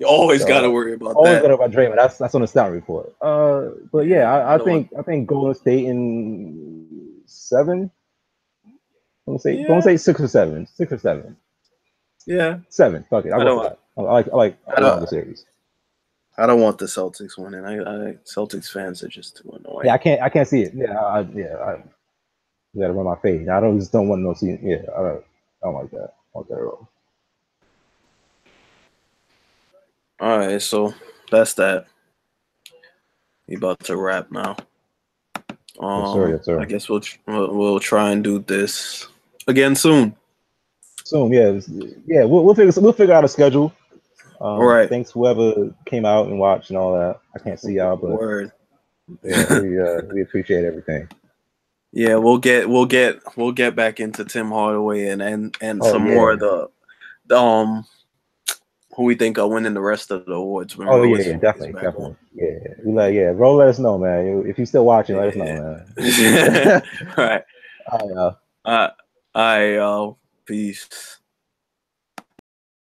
You always got to So worry about always got that. to worry about Draymond. That's on the stat report. But Yeah, yeah, I I don't want. think Golden State in 7. Golden Yeah, State 6 or 7, 6 or 7, yeah. 7. Fuck it, I'll I go for don't. that. I like I a longer don't. series. I don't want the Celtics winning. I Celtics fans are just too Yeah, annoying. I can't see it. Yeah, I gotta run my fade. I just don't want no see. Yeah, I don't like that. I don't like that at all. All right, so that's that. We about to wrap now. Yes, sir. Yes, I sir. guess we'll try and do this again soon. Soon, yeah. We'll figure out a schedule. All right. Thanks whoever came out and watched and all that. I can't see y'all, but Word. yeah, we appreciate everything. Yeah, we'll get back into Tim Hardaway and Oh some more of yeah. the who we think are winning the rest of the awards when Oh Royce yeah, is definitely, back on. definitely. Roll. Let us know, man. If you're still watching, let us know, Yeah. man. All right. All right, All right. Peace.